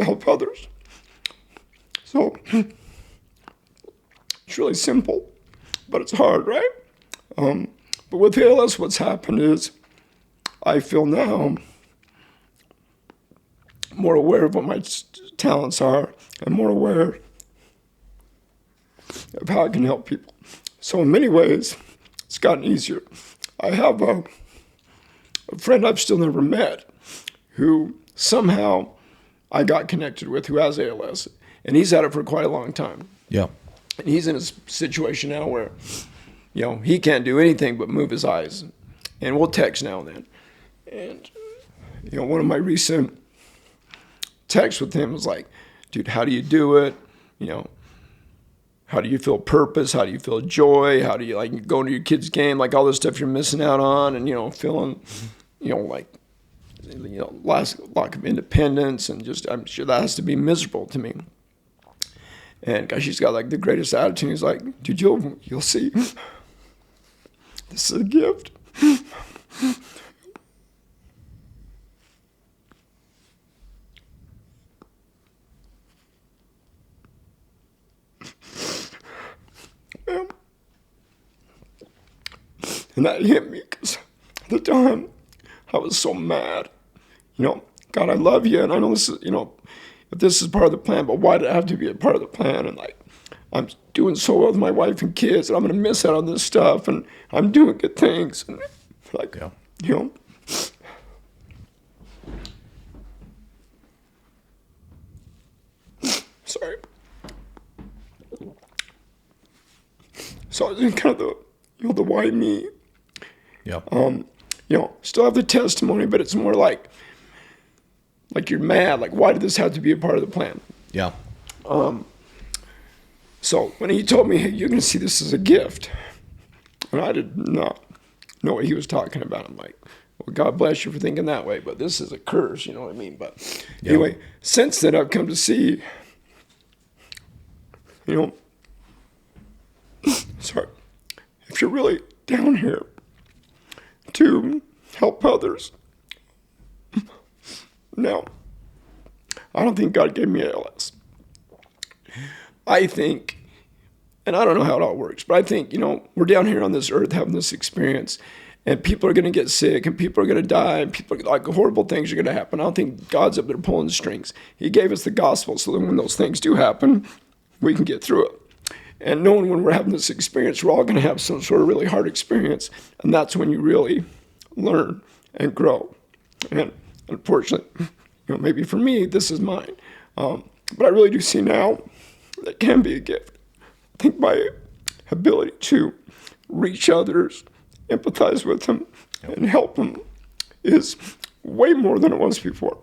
B: help others. So it's really simple, but it's hard, right? But with ALS, what's happened is I feel now more aware of what my talents are and more aware of how I can help people. So in many ways, it's gotten easier. I have a friend I've still never met who somehow I got connected with who has ALS, and he's had it for quite a long time.
A: Yeah.
B: And he's in a situation now where, he can't do anything but move his eyes. And we'll text now and then. And, one of my recent texts with him was like, dude, how do you do it? How do you feel purpose? How do you feel joy? How do you like go to your kid's game? Like all this stuff you're missing out on and, feeling, lack of independence and just, I'm sure that has to be miserable to me. And gosh, he's got like the greatest attitude. He's like, dude, you'll see. This is a gift. And that hit me because at the time I was so mad. God, I love you, and I know this is, if this is part of the plan, but why did it have to be a part of the plan? And like, I'm doing so well with my wife and kids, and I'm going to miss out on this stuff, and I'm doing good things. And like, sorry. So I was in kind of the why me.
A: Yeah.
B: Still have the testimony, but it's more like you're mad. Like, why did this have to be a part of the plan?
A: Yeah.
B: So when he told me, hey, you're going to see this as a gift, and I did not know what he was talking about. I'm like, well, God bless you for thinking that way, but this is a curse, you know what I mean? But anyway, since then I've come to see, sorry, if you're really down here to help others. Now, I don't think God gave me ALS. I think, and I don't know how it all works, but I think, we're down here on this earth having this experience, and people are going to get sick, and people are going to die, and horrible things are going to happen. I don't think God's up there pulling the strings. He gave us the gospel so that when those things do happen, we can get through it. And knowing when we're having this experience, we're all going to have some sort of really hard experience, and that's when you really learn and grow. And unfortunately, maybe for me, this is mine. But I really do see now that can be a gift. I think my ability to reach others, empathize with them, and help them is way more than it was before.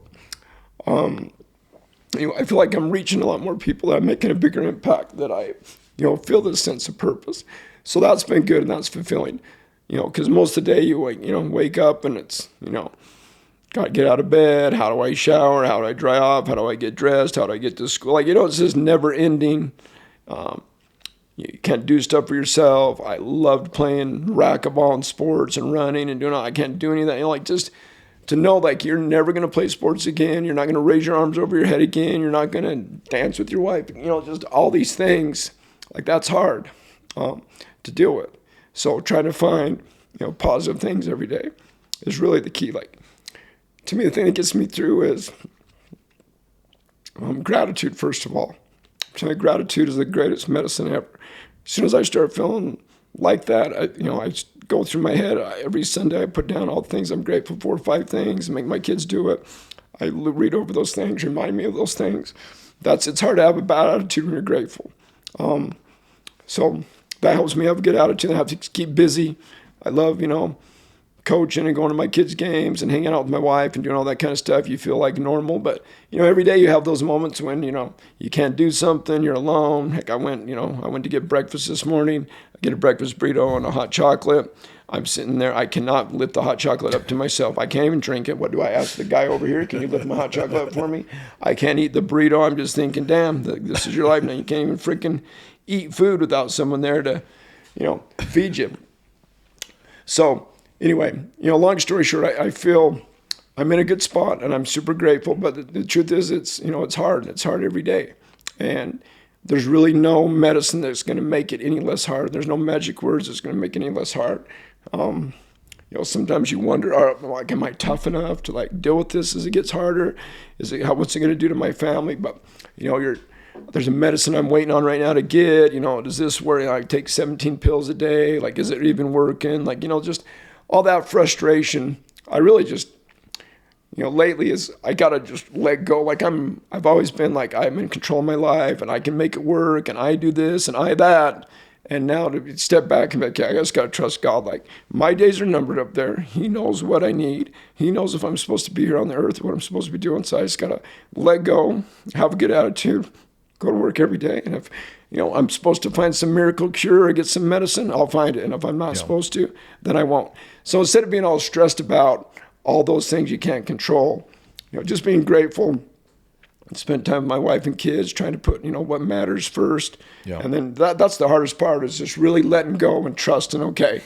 B: I feel like I'm reaching a lot more people, that I'm making a bigger impact, that I, feel this sense of purpose. So that's been good and that's fulfilling, because most of the day you wake up and it's, got to get out of bed. How do I shower? How do I dry off? How do I get dressed? How do I get to school? It's just never ending. You can't do stuff for yourself. I loved playing racquetball and sports and running and doing all. I can't do any of that. Just to know you're never going to play sports again. You're not going to raise your arms over your head again. You're not going to dance with your wife. Just all these things. That's hard to deal with. So trying to find, positive things every day is really the key. To me, the thing that gets me through is gratitude, first of all. To me, gratitude is the greatest medicine ever. As soon as I start feeling like that, I go through my head. Every Sunday, I put down all the things I'm grateful for, 5 things, and make my kids do it. I read over those things, remind me of those things. It's hard to have a bad attitude when you're grateful. So that helps me have a good attitude. I have to keep busy. I love, coaching and going to my kids' games and hanging out with my wife and doing all that kind of stuff. You feel like normal, but every day you have those moments when you can't do something, you're alone. Heck, I went to get breakfast this morning. I get a breakfast burrito and a hot chocolate. I'm sitting there. I cannot lift the hot chocolate up to myself. I can't even drink it. What do I ask the guy over here? Can you lift my hot chocolate up for me? I can't eat the burrito. I'm just thinking, damn, this is your life now. You can't even freaking eat food without someone there to, feed you. So anyway, long story short, I feel I'm in a good spot and I'm super grateful. But the truth is, it's hard. It's hard every day. And there's really no medicine that's going to make it any less hard. There's no magic words that's going to make it any less hard. Sometimes you wonder, am I tough enough to deal with this as it gets harder? What's it going to do to my family? But there's a medicine I'm waiting on right now to get. Does this work? I take 17 pills a day. Is it even working? Just all that frustration. I really just, lately is I gotta just let go. I've always been I'm in control of my life and I can make it work and I do this and I that. And now to step back and be like, I just got to trust God. My days are numbered up there. He knows what I need. He knows if I'm supposed to be here on the earth, what I'm supposed to be doing. So I just got to let go, have a good attitude, go to work every day. And if, I'm supposed to find some miracle cure or get some medicine, I'll find it. And if I'm not supposed to, then I won't. So instead of being all stressed about all those things you can't control, just being grateful. Spent time with my wife and kids trying to put, what matters first. Yeah. And then that's the hardest part is just really letting go and trusting, okay,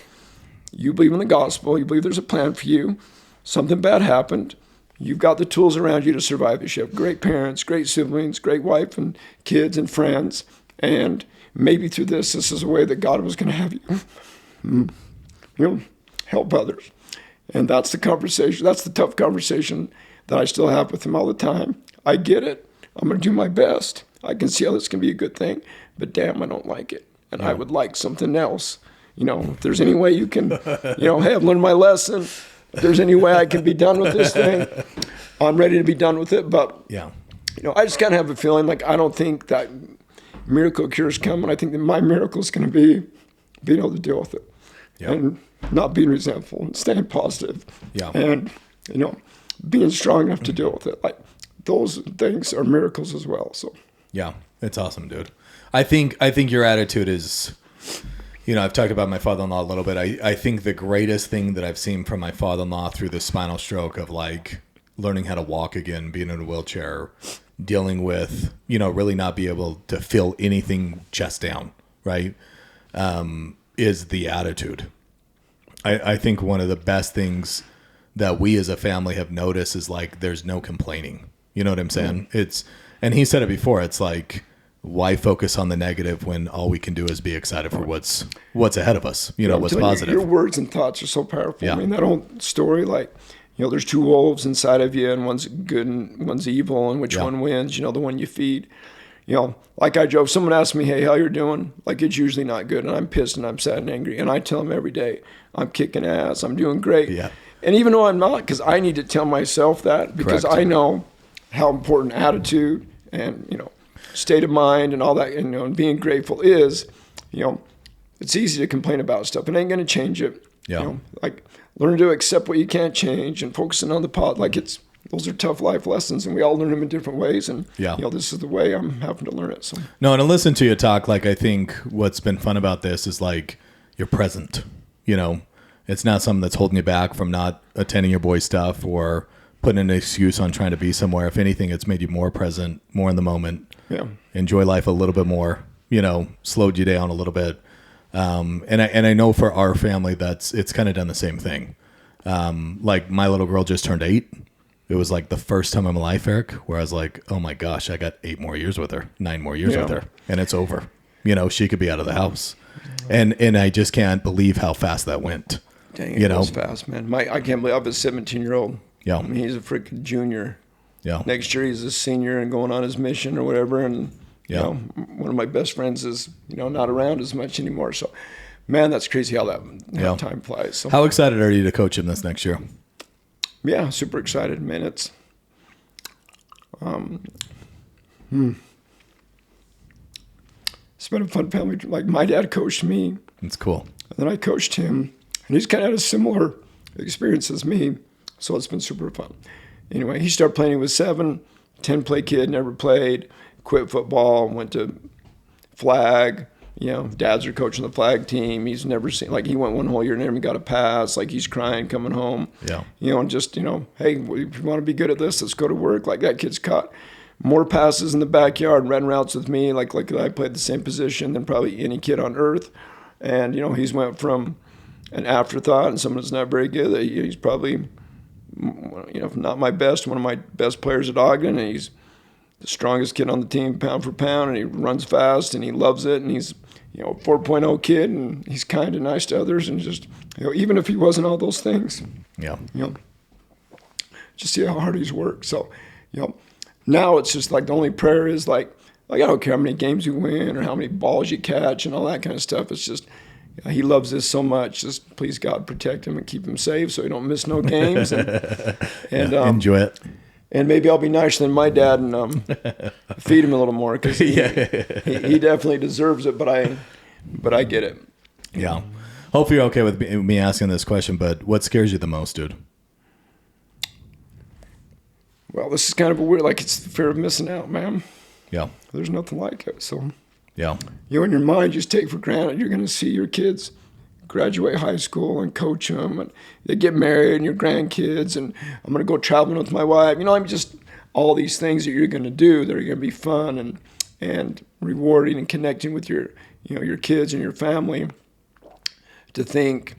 B: you believe in the gospel. You believe there's a plan for you. Something bad happened. You've got the tools around you to survive this. You have great parents, great siblings, great wife and kids and friends. And maybe through this is a way that God was going to have you, help others. And that's the conversation. That's the tough conversation that I still have with him all the time. I get it. I'm going to do my best. I can see how this can be a good thing, but damn, I don't like it. And I would like something else. If there's any way you can, hey, I've learned my lesson. If there's any way I can be done with this thing, I'm ready to be done with it. But, I just kind of have a feeling I don't think that miracle cure is coming. I think that my miracle is going to be being able to deal with it and not being resentful and staying positive and, being strong enough to deal with it. Those things are miracles as well. So
A: yeah, it's awesome, dude. I think your attitude is, I've talked about my father-in-law a little bit. I think the greatest thing that I've seen from my father-in-law through the spinal stroke of learning how to walk again, being in a wheelchair, dealing with, really not be able to feel anything chest down, right? Is the attitude. I think one of the best things that we as a family have noticed is there's no complaining. You know what I'm saying? And he said it before. It's why focus on the negative when all we can do is be excited for what's ahead of us? What's positive.
B: Your words and thoughts are so powerful. Yeah. I mean, that whole story, there's two wolves inside of you, and one's good and one's evil, and which one wins? The one you feed. I joke. Someone asks me, "Hey, how you're doing?" It's usually not good, and I'm pissed and I'm sad and angry, and I tell them every day, "I'm kicking ass. I'm doing great." Yeah. And even though I'm not, because I need to tell myself that, because I know how important attitude and, state of mind and all that, and being grateful is, it's easy to complain about stuff. It ain't going to change it. Yeah. Learn to accept what you can't change and focusing on the those are tough life lessons, and we all learn them in different ways. And, this is the way I'm having to learn it. So.
A: No, and to listen to you talk, I think what's been fun about this is you're present, It's not something that's holding you back from not attending your boys' stuff or putting an excuse on trying to be somewhere. If anything, it's made you more present, more in the moment. Yeah. Enjoy life a little bit more, slowed you down a little bit. And I know for our family it's kind of done the same thing. My little girl just turned 8. It was the first time in my life, Eric, where I was oh my gosh, I got 8 more years with her, 9 more years with her, and it's over. She could be out of the house. And I just can't believe how fast that went.
B: Dang, it goes fast, man. I can't believe I have a 17-year-old. Yeah. I mean, he's a freaking junior. Yeah. Next year he's a senior and going on his mission or whatever. And, one of my best friends is, not around as much anymore. So, man, that's crazy how time flies. So.
A: How excited are you to coach him this next year?
B: Yeah, super excited, man. It's, it's been a fun family. My dad coached me.
A: That's cool.
B: And then I coached him. And he's kind of had a similar experience as me, so it's been super fun. Anyway, he started playing when he was 7, 10-play kid, never played, quit football, went to flag. Dads are coaching the flag team. He's never seen, like, he went one whole year, never got a pass. Like, he's crying coming home.
A: Yeah.
B: And just, hey, if you want to be good at this, let's go to work. Like, that kid's caught more passes in the backyard, ran routes with me. Like I played the same position than probably any kid on earth. And, he's went from an afterthought and someone that's not very good. He's probably, if not my best, one of my best players at Ogden. And he's the strongest kid on the team, pound for pound, and he runs fast, and he loves it, and he's, a 4.0 kid, and he's kind and nice to others, and just, even if he wasn't all those things, just see how hard he's worked. So, now it's just like the only prayer is like I don't care how many games you win or how many balls you catch and all that kind of stuff. It's just, he loves this so much. Just please God protect him and keep him safe so he don't miss no games. And
A: enjoy it.
B: And maybe I'll be nicer than my dad and feed him a little more because he definitely deserves it. But I get it.
A: Yeah. Hopefully you're okay with me asking this question, but what scares you the most, dude?
B: Well, this is kind of a weird, it's the fear of missing out, man.
A: Yeah.
B: There's nothing like it. So,
A: yeah.
B: In your mind, just take for granted you're going to see your kids graduate high school and coach them, and they get married and your grandkids, and I'm going to go traveling with my wife. I'm just all these things that you're going to do that are going to be fun and rewarding and connecting with your kids and your family. To think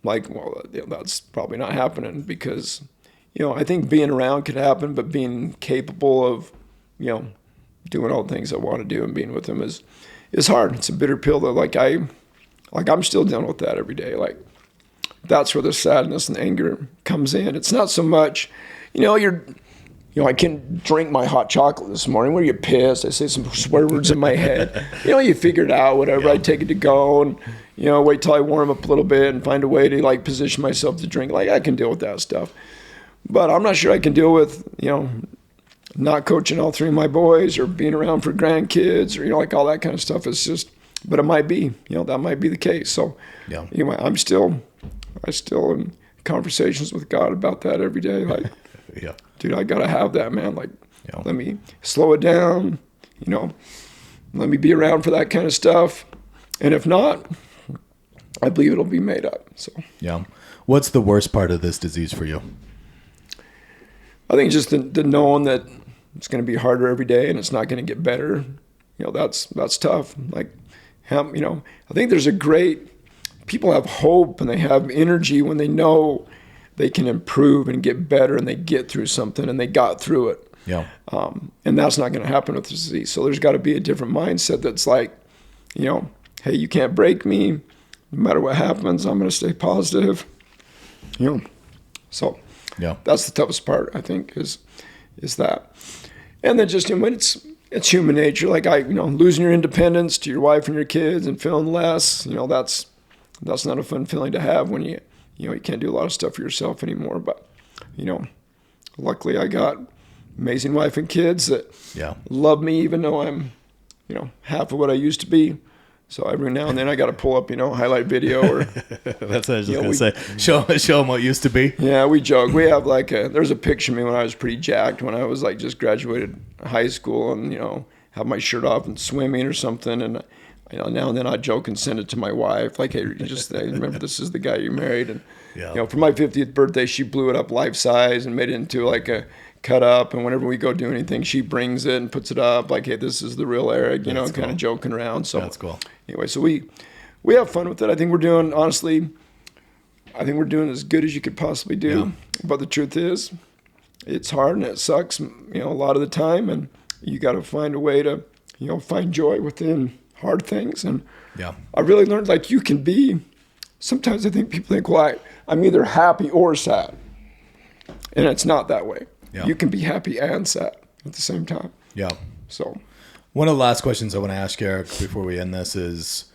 B: that's probably not happening because, I think being around could happen, but being capable of, doing all the things I want to do and being with them is hard. It's a bitter pill that I'm still dealing with that every day. That's where the sadness and the anger comes in. It's not so much, I can't drink my hot chocolate this morning. Where you pissed? I say some swear words in my head. You figure it out, whatever. I take it to go and, wait till I warm up a little bit and find a way to position myself to drink. I can deal with that stuff. But I'm not sure I can deal with, not coaching all 3 of my boys or being around for grandkids or, all that kind of stuff. It's just, but it might be, that might be the case. So, anyway, I still in conversations with God about that every day. Dude, I got to have that, man. Let me slow it down, let me be around for that kind of stuff. And if not, I believe it'll be made up. So,
A: yeah. What's the worst part of this disease for you?
B: I think just the knowing that it's going to be harder every day and it's not going to get better. That's tough. I think there's people have hope and they have energy when they know they can improve and get better and they get through something and they got through it.
A: Yeah.
B: And that's not going to happen with this disease. So there's got to be a different mindset that's hey, you can't break me. No matter what happens, I'm going to stay positive. So
A: yeah,
B: that's the toughest part, I think, is that. And then just when it's human nature, losing your independence to your wife and your kids and feeling less, that's not a fun feeling to have when you can't do a lot of stuff for yourself anymore. But, luckily I got amazing wife and kids that love me even though I'm, half of what I used to be. So every now and then I got to pull up, highlight video or.
A: That's what I was just going to say. Show them what used to be.
B: Yeah, we joke. We have there's a picture of me when I was pretty jacked when I was just graduated high school and, have my shirt off and swimming or something. And, now and then I joke and send it to my wife. Hey, remember this is the guy you married. And, for my 50th birthday, she blew it up life size and made it into a cut up, and whenever we go do anything, she brings it and puts it up hey, this is the real Erik,
A: That's
B: kind of joking around. So
A: that's cool.
B: Anyway, so we have fun with it. I think we're doing as good as you could possibly do. Yeah. But the truth is, it's hard and it sucks, a lot of the time, and you got to find a way to, find joy within hard things. And I really learned you can be. Sometimes I think people think, well, I'm either happy or sad, and it's not that way. Yeah. You can be happy and sad at the same time.
A: Yeah.
B: So,
A: one of the last questions I want to ask Erik before we end this is,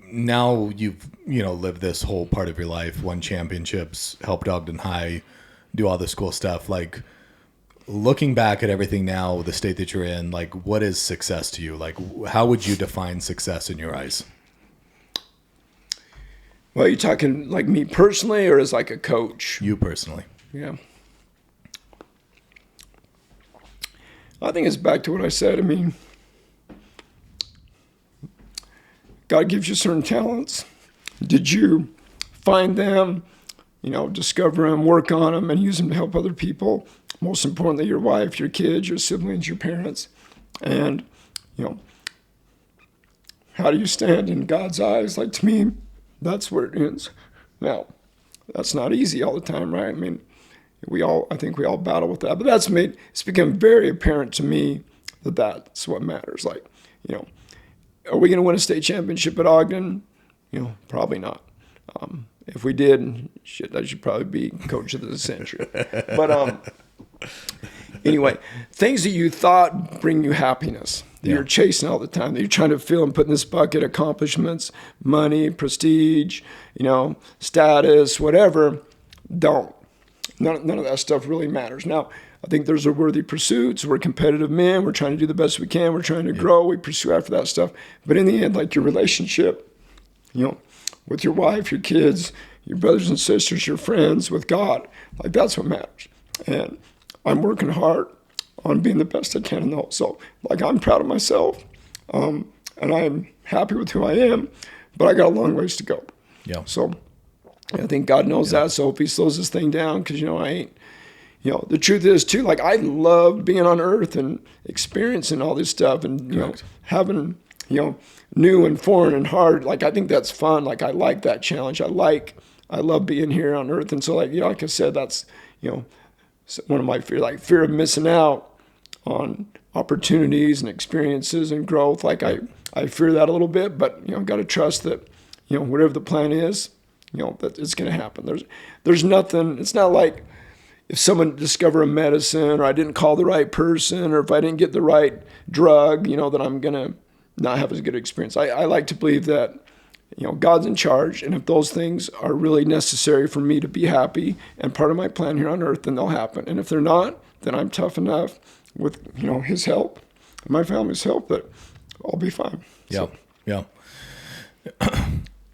A: now you've lived this whole part of your life, won championships, helped Ogden High, do all this cool stuff. Looking back at everything now, the state that you're in, what is success to you? How would you define success in your eyes?
B: Well, are you talking like me personally or as like a coach?
A: You personally.
B: Yeah. I think it's back to what I said. I mean, God gives you certain talents. Did you find them, discover them, work on them, and use them to help other people? Most importantly, your wife, your kids, your siblings, your parents. And, how do you stand in God's eyes? Like, to me, that's where it ends. Now, that's not easy all the time, right? I mean, I think we all battle with that. But it's become very apparent to me that that's what matters. Like, are we going to win a state championship at Ogden? Probably not. If we did, I should probably be coach of the century. But anyway, things that you thought bring you happiness, that you're chasing all the time, that you're trying to fill and put in this bucket, accomplishments, money, prestige, status, whatever, don't. None of that stuff really matters. Now, I think those are worthy pursuits. We're competitive men. We're trying to do the best we can. We're trying to grow. We pursue after that stuff. But in the end, like your relationship, with your wife, your kids, your brothers and sisters, your friends, with God, like that's what matters. And I'm working hard on being the best I can in those. So, like, I'm proud of myself, and I'm happy with who I am, but I got a long ways to go.
A: Yeah.
B: So I think God knows that. So if he slows this thing down, because, I ain't, the truth is too, like, I love being on earth and experiencing all this stuff and, having, new and foreign and hard. Like, I think that's fun. Like, I like that challenge. I love being here on earth. And so, like, like I said, that's, one of my fear of missing out on opportunities and experiences and growth. Like, I fear that a little bit, but, I've got to trust that, whatever the plan is, that it's going to happen. There's nothing, it's not like if someone discover a medicine or I didn't call the right person or if I didn't get the right drug, that I'm going to not have as good experience. I like to believe that, God's in charge. And if those things are really necessary for me to be happy and part of my plan here on earth, then they'll happen. And if they're not, then I'm tough enough with, his help, and my family's help, that I'll be fine.
A: Yeah. So. Yeah.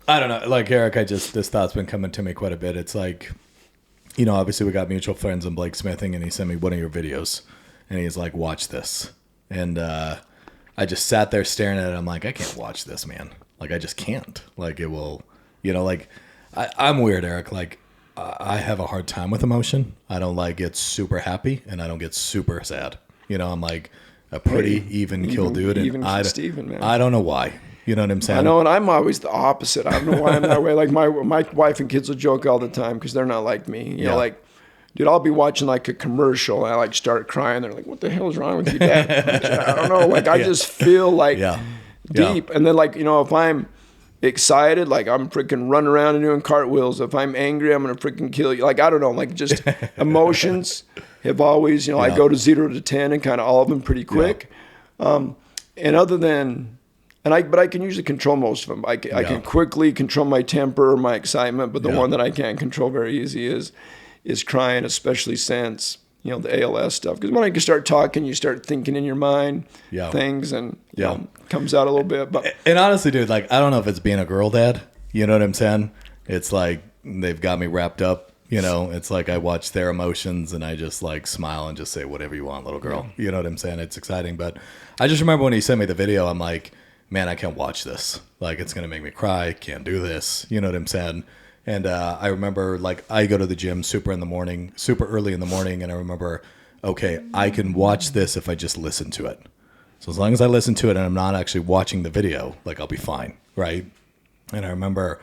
A: I don't know. Like, Eric, this thought's been coming to me quite a bit. It's like, obviously we got mutual friends in Blake Smithing, and he sent me one of your videos, and he's like, watch this. And I just sat there staring at it. I'm like, I can't watch this, man. Like, I just can't. Like, it will, like, I'm weird, Eric. Like, I have a hard time with emotion. I don't, like, get super happy, and I don't get super sad. I'm like a pretty even kill dude. And
B: Steven, man.
A: I don't know why. You know what I'm saying?
B: I know, and I'm always the opposite. I don't know why I'm that way. Like, my wife and kids will joke all the time because they're not like me. You know, like, dude, I'll be watching like a commercial and I like start crying. They're like, "What the hell is wrong with you, Dad?" I don't know. Like, I just feel like deep. And then, like, if I'm excited, like, I'm freaking running around and doing cartwheels. If I'm angry, I'm gonna freaking kill you. Like, I don't know. Like, just emotions have always, I go to 0 to 10 and kind of all of them pretty quick. And other than but I can usually control most of them. I can quickly control my temper or my excitement, but the one that I can't control very easy is crying, especially since, the ALS stuff. Because when I can start talking, you start thinking in your mind things, and comes out a little bit.
A: And honestly, dude, like, I don't know if it's being a girl dad. You know what I'm saying? It's like they've got me wrapped up. It's like I watch their emotions and I just like smile and just say whatever you want, little girl. You know what I'm saying? It's exciting. But I just remember when he sent me the video, I'm like, man, I can't watch this. Like, it's going to make me cry. Can't do this. You know what I'm saying? And I remember, like, I go to the gym super early in the morning. And I remember, okay, I can watch this if I just listen to it. So as long as I listen to it and I'm not actually watching the video, like, I'll be fine. Right. And I remember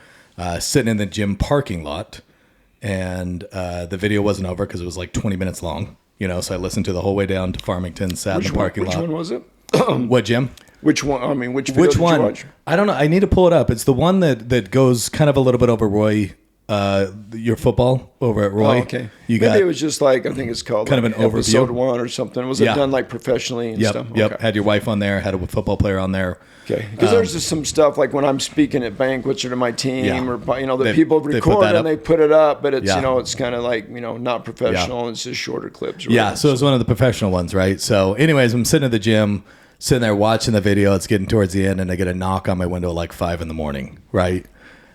A: sitting in the gym parking lot, and the video wasn't over because it was like 20 minutes long. So I listened to the whole way down to Farmington, sat in the parking lot.
B: Which one was it?
A: What gym?
B: Which one? I mean, which video did you watch?
A: I don't know. I need to pull it up. It's the one that goes kind of a little bit over Roy, your football over at Roy.
B: Oh, okay. Maybe it was just like, I think it's called
A: kind
B: like
A: of an overview.
B: Episode 1 or something. Was it done like professionally and stuff?
A: Yep.
B: Okay.
A: Had your wife on there, had a football player on there.
B: Okay. Because there's just some stuff like when I'm speaking at banquets or to my team or, that people record and they put it up, but it's, it's kind of like, not professional. And it's just shorter clips.
A: Yeah. So it's one of the professional ones, right? So anyways, I'm sitting at the gym, sitting there watching the video. It's getting towards the end, and I get a knock on my window at like 5 a.m, right?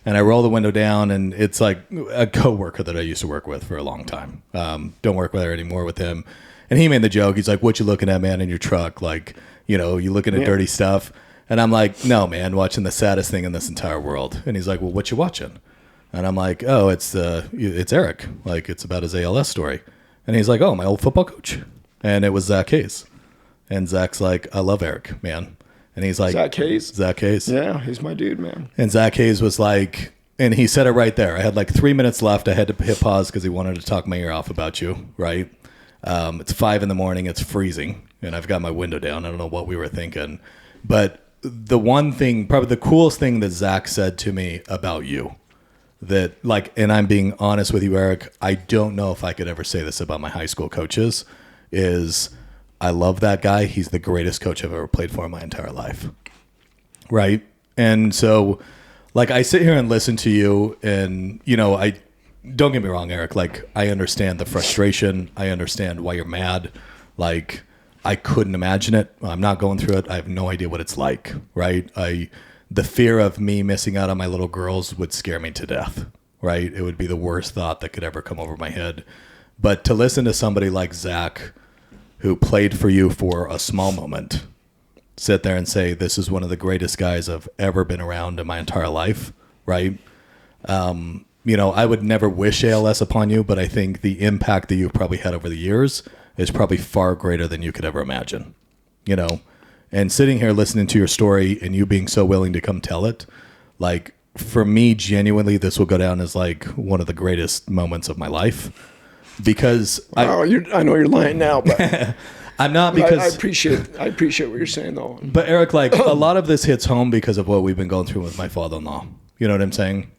A: And I roll the window down, and it's like a coworker that I used to work with for a long time. Don't work with her anymore with him. And he made the joke. He's like, "What you looking at, man, in your truck? Like, you looking at dirty stuff?" And I'm like, "No, man, watching the saddest thing in this entire world." And he's like, "Well, what you watching?" And I'm like, "Oh, it's Erik. Like, it's about his ALS story." And he's like, "Oh, my old football coach." And it was Zach Hayes. And Zach's like, "I love Erik, man." And he's like,
B: Zach Hayes?
A: Zach Hayes.
B: Yeah, he's my dude, man.
A: And Zach Hayes was like, and he said it right there. I had like 3 minutes left. I had to hit pause because he wanted to talk my ear off about you, right? It's 5 a.m. It's freezing, and I've got my window down. I don't know what we were thinking. But the one thing, probably the coolest thing that Zach said to me about you, that like, and I'm being honest with you, Erik, I don't know if I could ever say this about my high school coaches, is I love that guy. He's the greatest coach I've ever played for in my entire life. Right? And so, like, I sit here and listen to you, and, I don't get me wrong, Erik. Like, I understand the frustration. I understand why you're mad. Like, I couldn't imagine it. I'm not going through it. I have no idea what it's like. Right? The fear of me missing out on my little girls would scare me to death. Right? It would be the worst thought that could ever come over my head. But to listen to somebody like Zach, who played for you for a small moment, sit there and say, "This is one of the greatest guys I've ever been around in my entire life," right? I would never wish ALS upon you, but I think the impact that you've probably had over the years is probably far greater than you could ever imagine, And sitting here listening to your story and you being so willing to come tell it, like, for me, genuinely, this will go down as like one of the greatest moments of my life. Because
B: I know you're lying now, but
A: I'm not, because
B: I appreciate what you're saying though.
A: But Erik, like, a lot of this hits home because of what we've been going through with my father-in-law. You know what I'm saying?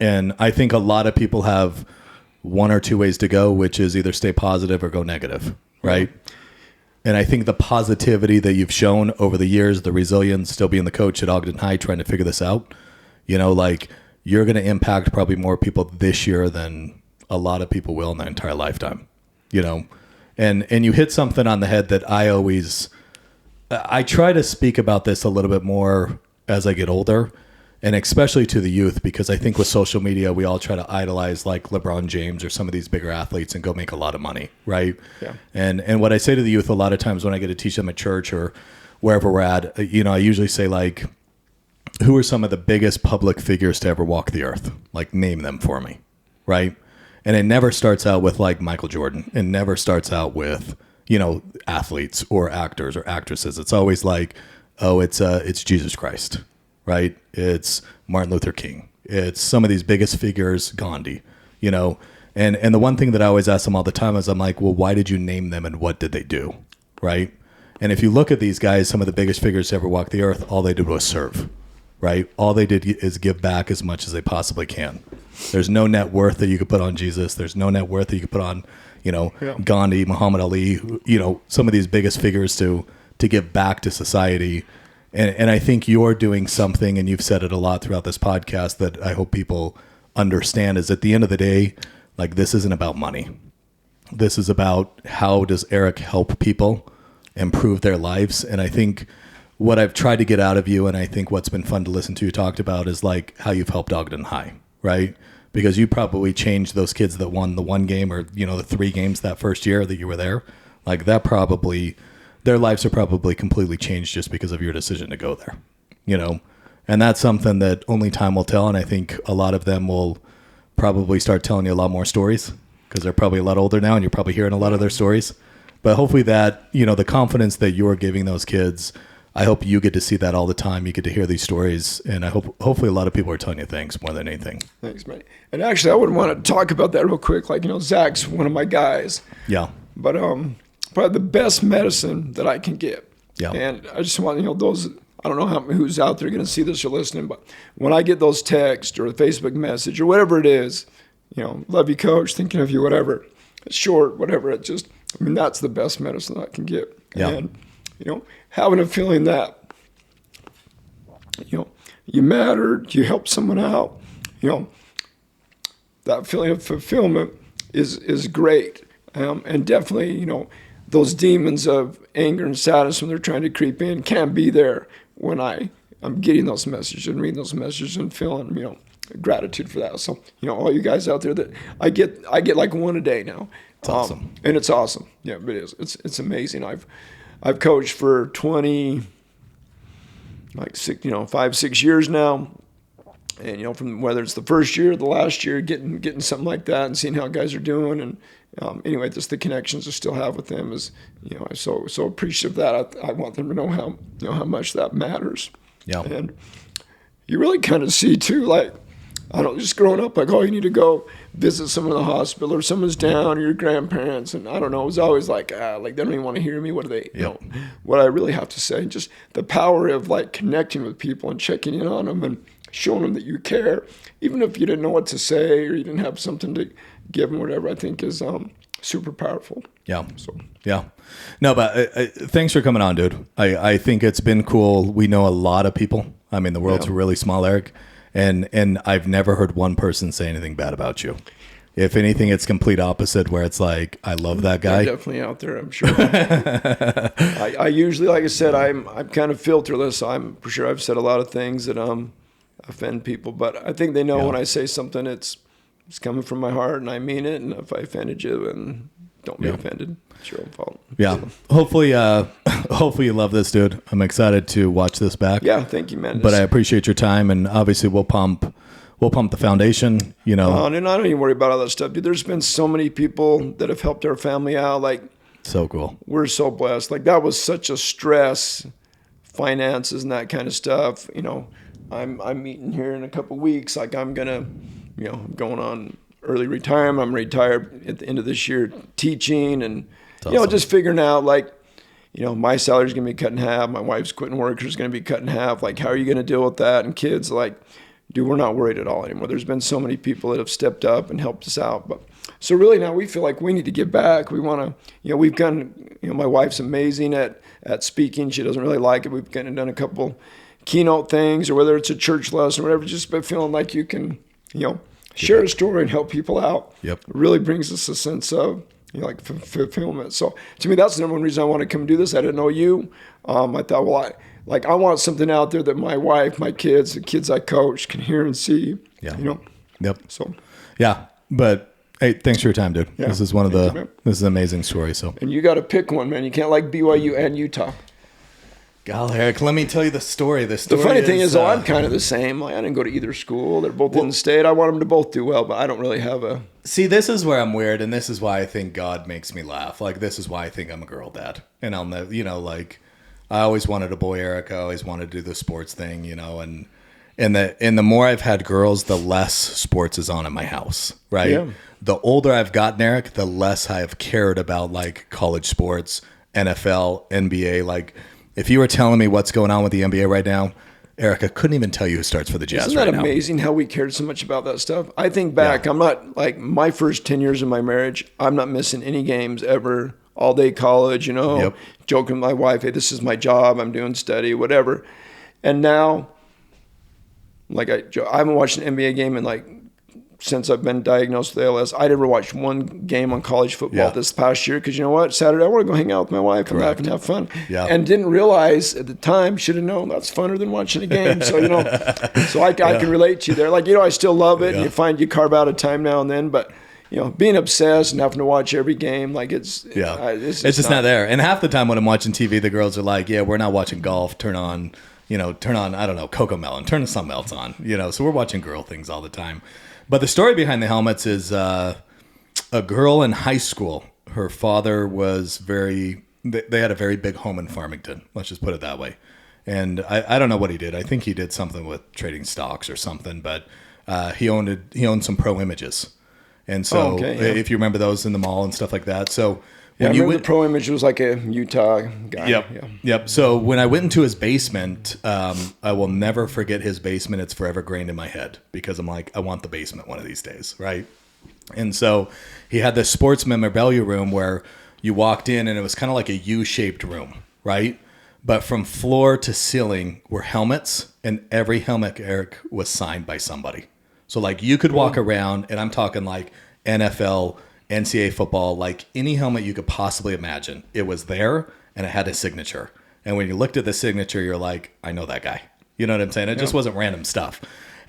A: And I think a lot of people have one or two ways to go, which is either stay positive or go negative, right? And I think the positivity that you've shown over the years, the resilience, still being the coach at Ogden High, trying to figure this out, like, you're going to impact probably more people this year than a lot of people will in their entire lifetime, and you hit something on the head that I try to speak about this a little bit more as I get older, and especially to the youth, because I think with social media, we all try to idolize like LeBron James or some of these bigger athletes and go make a lot of money. Right.
B: Yeah.
A: And what I say to the youth a lot of times when I get to teach them at church or wherever we're at, I usually say, like, who are some of the biggest public figures to ever walk the earth? Like, name them for me. Right. And it never starts out with like Michael Jordan. It never starts out with, athletes or actors or actresses. It's always like, oh, it's Jesus Christ, right? It's Martin Luther King. It's some of these biggest figures, Gandhi, And the one thing that I always ask them all the time is, I'm like, well, why did you name them and what did they do, right? And if you look at these guys, some of the biggest figures to ever walk the earth, all they did was serve, right? All they did is give back as much as they possibly can. There's no net worth that you could put on Jesus. There's no net worth that you could put on, Gandhi, Muhammad Ali, some of these biggest figures to give back to society. And I think you're doing something, and you've said it a lot throughout this podcast, that I hope people understand, is at the end of the day, like, this isn't about money. This is about how does Erik help people improve their lives. And I think what I've tried to get out of you, and I think what's been fun to listen to you talked about, is like how you've helped Ogden High, right? Because you probably changed those kids that won the one game or, the 3 games that first year that you were there. Like, that probably, their lives are probably completely changed just because of your decision to go there, And that's something that only time will tell. And I think a lot of them will probably start telling you a lot more stories because they're probably a lot older now and you're probably hearing a lot of their stories. But hopefully that, the confidence that you're giving those kids, I hope you get to see that all the time. You get to hear these stories, and I hope hopefully a lot of people are telling you things more than anything.
B: Thanks, man. And actually, I would want to talk about that real quick. Like, Zach's one of my guys.
A: Yeah.
B: But probably the best medicine that I can get.
A: Yeah.
B: And I just want, those, I don't know who's out there going to see this or listening, but when I get those texts or a Facebook message or whatever it is, love you, coach, thinking of you, whatever, it's short, whatever, that's the best medicine I can get.
A: Yeah.
B: And, having a feeling that, you mattered, you helped someone out, that feeling of fulfillment is great. And definitely, those demons of anger and sadness when they're trying to creep in can't be there when I'm getting those messages and reading those messages and feeling, gratitude for that. So, all you guys out there that I get like one a day now.
A: It's awesome.
B: And it's awesome. Yeah, it is. It's amazing. I've coached for 20, like 5-6 years now. And, from whether it's the first year or the last year, getting something like that and seeing how guys are doing. And anyway, just the connections I still have with them is, I'm so appreciative of that. I want them to know how much that matters.
A: Yeah.
B: And you really kind of see too, like, I don't just growing up, like, oh, you need to go visit someone in the hospital or someone's down or your grandparents. And I don't know, it was always like they don't even want to hear me. What do they, what I really have to say, just the power of like connecting with people and checking in on them and showing them that you care, even if you didn't know what to say or you didn't have something to give them, whatever, I think is super powerful.
A: Yeah. So, yeah. No, but thanks for coming on, dude. I think it's been cool. We know a lot of people. I mean, the world's really small, Erik. And I've never heard one person say anything bad about you. If anything, it's complete opposite, where it's like, I love that guy.
B: They're definitely out there, I'm sure. I usually, like I said, I'm kind of filterless. I'm for sure I've said a lot of things that offend people, but I think they know when I say something, it's coming from my heart and I mean it. And if I offended you, then don't be offended. It's your own fault. Yeah.
A: Hopefully you love this, dude. I'm excited to watch this back.
B: Yeah. Thank you, man.
A: But I appreciate your time, and obviously we'll pump the foundation,
B: and I don't even worry about all that stuff, dude. There's been so many people that have helped our family out. Like,
A: so cool.
B: We're so blessed. Like, that was such a stress, finances and that kind of stuff. I'm meeting here in a couple of weeks. Like, I'm gonna, I'm going on early retirement. I'm retired at the end of this year teaching, and awesome. Just figuring out like, my salary's gonna be cut in half. My wife's quitting work, is gonna be cut in half. Like, how are you gonna deal with that? And kids, like, dude, we're not worried at all anymore. There's been so many people that have stepped up and helped us out. But so really now we feel like we need to give back. We want to, we've done, my wife's amazing at speaking. She doesn't really like it. We've kind of done a couple keynote things, or whether it's a church lesson or whatever, just by feeling like you can, share a story and help people out.
A: Yep.
B: It really brings us a sense of, like fulfillment. So to me, that's the number one reason I want to come do this. I didn't know you. I thought, well, I want something out there that my wife, my kids, the kids I coach can hear and see.
A: Yeah.
B: Yep. So.
A: Yeah. But hey, thanks for your time, dude. Yeah. This is this is an amazing story. So.
B: And you got to pick one, man. You can't like BYU and Utah.
A: Golly, Erik, let me tell you the story. The
B: funny thing is, I'm kind of the same. Like, I didn't go to either school. They're both in the state. I want them to both do well, but I don't really have a...
A: See, this is where I'm weird, and this is why I think God makes me laugh. Like, this is why I think I'm a girl dad. And I'll never, like, I always wanted a boy, Erik. I always wanted to do the sports thing, and the more I've had girls, the less sports is on in my house, right? Yeah. The older I've gotten, Erik, the less I have cared about, like, college sports, NFL, NBA, like... If you were telling me what's going on with the NBA right now, Erik, I couldn't even tell you who starts for the Jazz right now.
B: Isn't that amazing how we cared so much about that stuff? I think back, I'm not, like, my first 10 years of my marriage, I'm not missing any games ever. All day college, joking with my wife, hey, this is my job, I'm doing study, whatever. And now, like, I haven't watched an NBA game in, like, since I've been diagnosed with ALS. I never watched one game on college football this past year because, you know what, Saturday I want to go hang out with my wife and laugh and have fun. Yeah. And didn't realize at the time, should have known that's funner than watching a game. So, so I can relate to you there. Like, I still love it. And you carve out a time now and then, but being obsessed and having to watch every game, like it's
A: just not there. And half the time when I'm watching TV, the girls are like, we're not watching golf. Turn on, I don't know, Coco Melon, turn something else on, so we're watching girl things all the time. But the story behind the helmets is a girl in high school. Her father was they had a very big home in Farmington. Let's just put it that way. And I don't know what he did. I think he did something with trading stocks or something, but he owned some Pro Images. And so if you remember those in the mall and stuff like that. So
B: when the Pro Image was like a Utah guy.
A: Yep. So when I went into his basement, I will never forget his basement. It's forever grained in my head because I'm like, I want the basement one of these days, right? And so he had this sports memorabilia room where you walked in and it was kind of like a U-shaped room, right? But from floor to ceiling were helmets, and every helmet, Erik, was signed by somebody. So like you could walk around, and I'm talking like NFL, NCAA football, like any helmet you could possibly imagine. It was there, and it had a signature. And when you looked at the signature, you're like, I know that guy. You know what I'm saying? It just wasn't random stuff.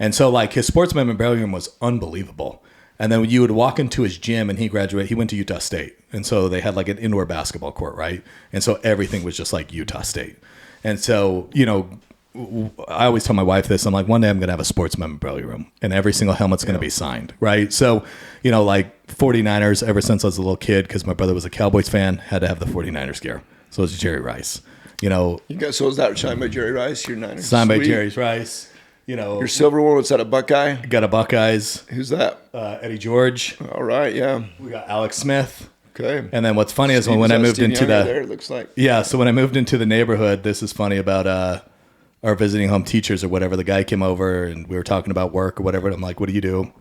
A: And so like his sports memorabilia was unbelievable. And then you would walk into his gym, and he went to Utah State. And so they had like an indoor basketball court, right? And so everything was just like Utah State. And so, I always tell my wife this. I'm like, one day I'm going to have a sports memorabilia room, and every single helmet's going to be signed, right? So, like 49ers, ever since I was a little kid, because my brother was a Cowboys fan, had to have the 49ers gear. So it's Jerry Rice.
B: So is that signed by Jerry Rice, your Niners?
A: Signed by Jerry Rice.
B: Your silver one, what's that, a Buckeye?
A: Got a Buckeyes.
B: Who's that?
A: Eddie George.
B: All right, yeah.
A: We got Alex Smith.
B: Okay.
A: And then what's funny is when I moved into
B: there, it looks like.
A: Yeah, so when I moved into the neighborhood, this is funny about our visiting home teachers or whatever. The guy came over and we were talking about work or whatever. And I'm like, what do you do?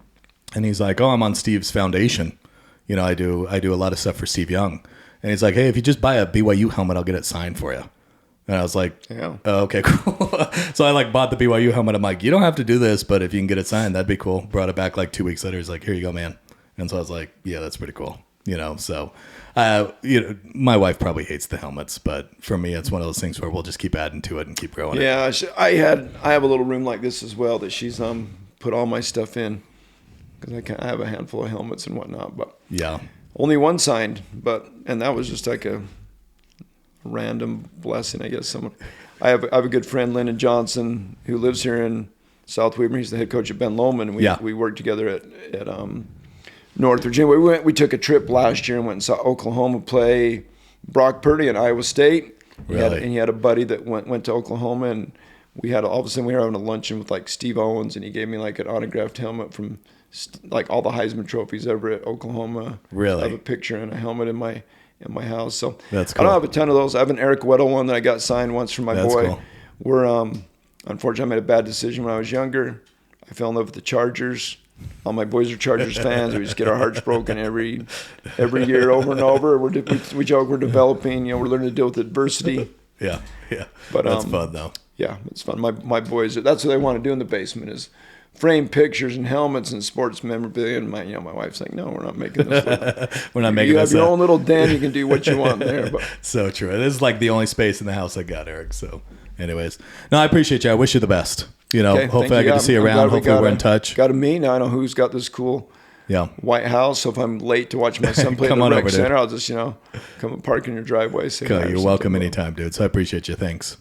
A: And he's like, oh, I'm on Steve's foundation. I do a lot of stuff for Steve Young. And he's like, hey, if you just buy a BYU helmet, I'll get it signed for you. And I was like, oh, okay, cool. So I like bought the BYU helmet. I'm like, you don't have to do this, but if you can get it signed, that'd be cool. Brought it back like 2 weeks later. He's like, here you go, man. And so I was like, yeah, that's pretty cool. So, my wife probably hates the helmets, but for me, it's one of those things where we'll just keep adding to it and keep growing.
B: Yeah, I have a little room like this as well that she's put all my stuff in, because I have a handful of helmets and whatnot, but
A: yeah,
B: only one signed, and that was just like a random blessing, I guess. I have a good friend, Lyndon Johnson, who lives here in South Weaver. He's the head coach at Ben Lomond, and we worked together at North Virginia. We took a trip last year and went and saw Oklahoma play Brock Purdy at Iowa State.
A: Really?
B: He had a buddy that went to Oklahoma, and all of a sudden we were having a luncheon with like Steve Owens, and he gave me like an autographed helmet from like all the Heisman trophies ever at Oklahoma.
A: Really?
B: I have a picture and a helmet in my house. So
A: that's cool.
B: I don't have a ton of those. I have an Eric Weddle one that I got signed once from my boy. Cool. We're unfortunately I made a bad decision when I was younger. I fell in love with the Chargers. All my boys are Chargers fans. We just get our hearts broken every year over and over. We joke we're developing. We're learning to deal with adversity.
A: Yeah.
B: But
A: that's fun though.
B: Yeah, it's fun. My boys, that's what they want to do in the basement is frame pictures and helmets and sports memorabilia. And my wife's like, no, we're not making this.
A: We're not making this.
B: You have your own little den. You can do what you want there. But.
A: So true. This is like the only space in the house I got, Eric. So, anyways, no, I appreciate you. I wish you the best. Hopefully I get to see you around. Hopefully we're in touch.
B: Got to meet. Now I know who's got this cool White House. So if I'm late to watch my son play at the rec center, I'll just, come and park in your driveway.
A: You're welcome anytime, dude. So I appreciate you. Thanks.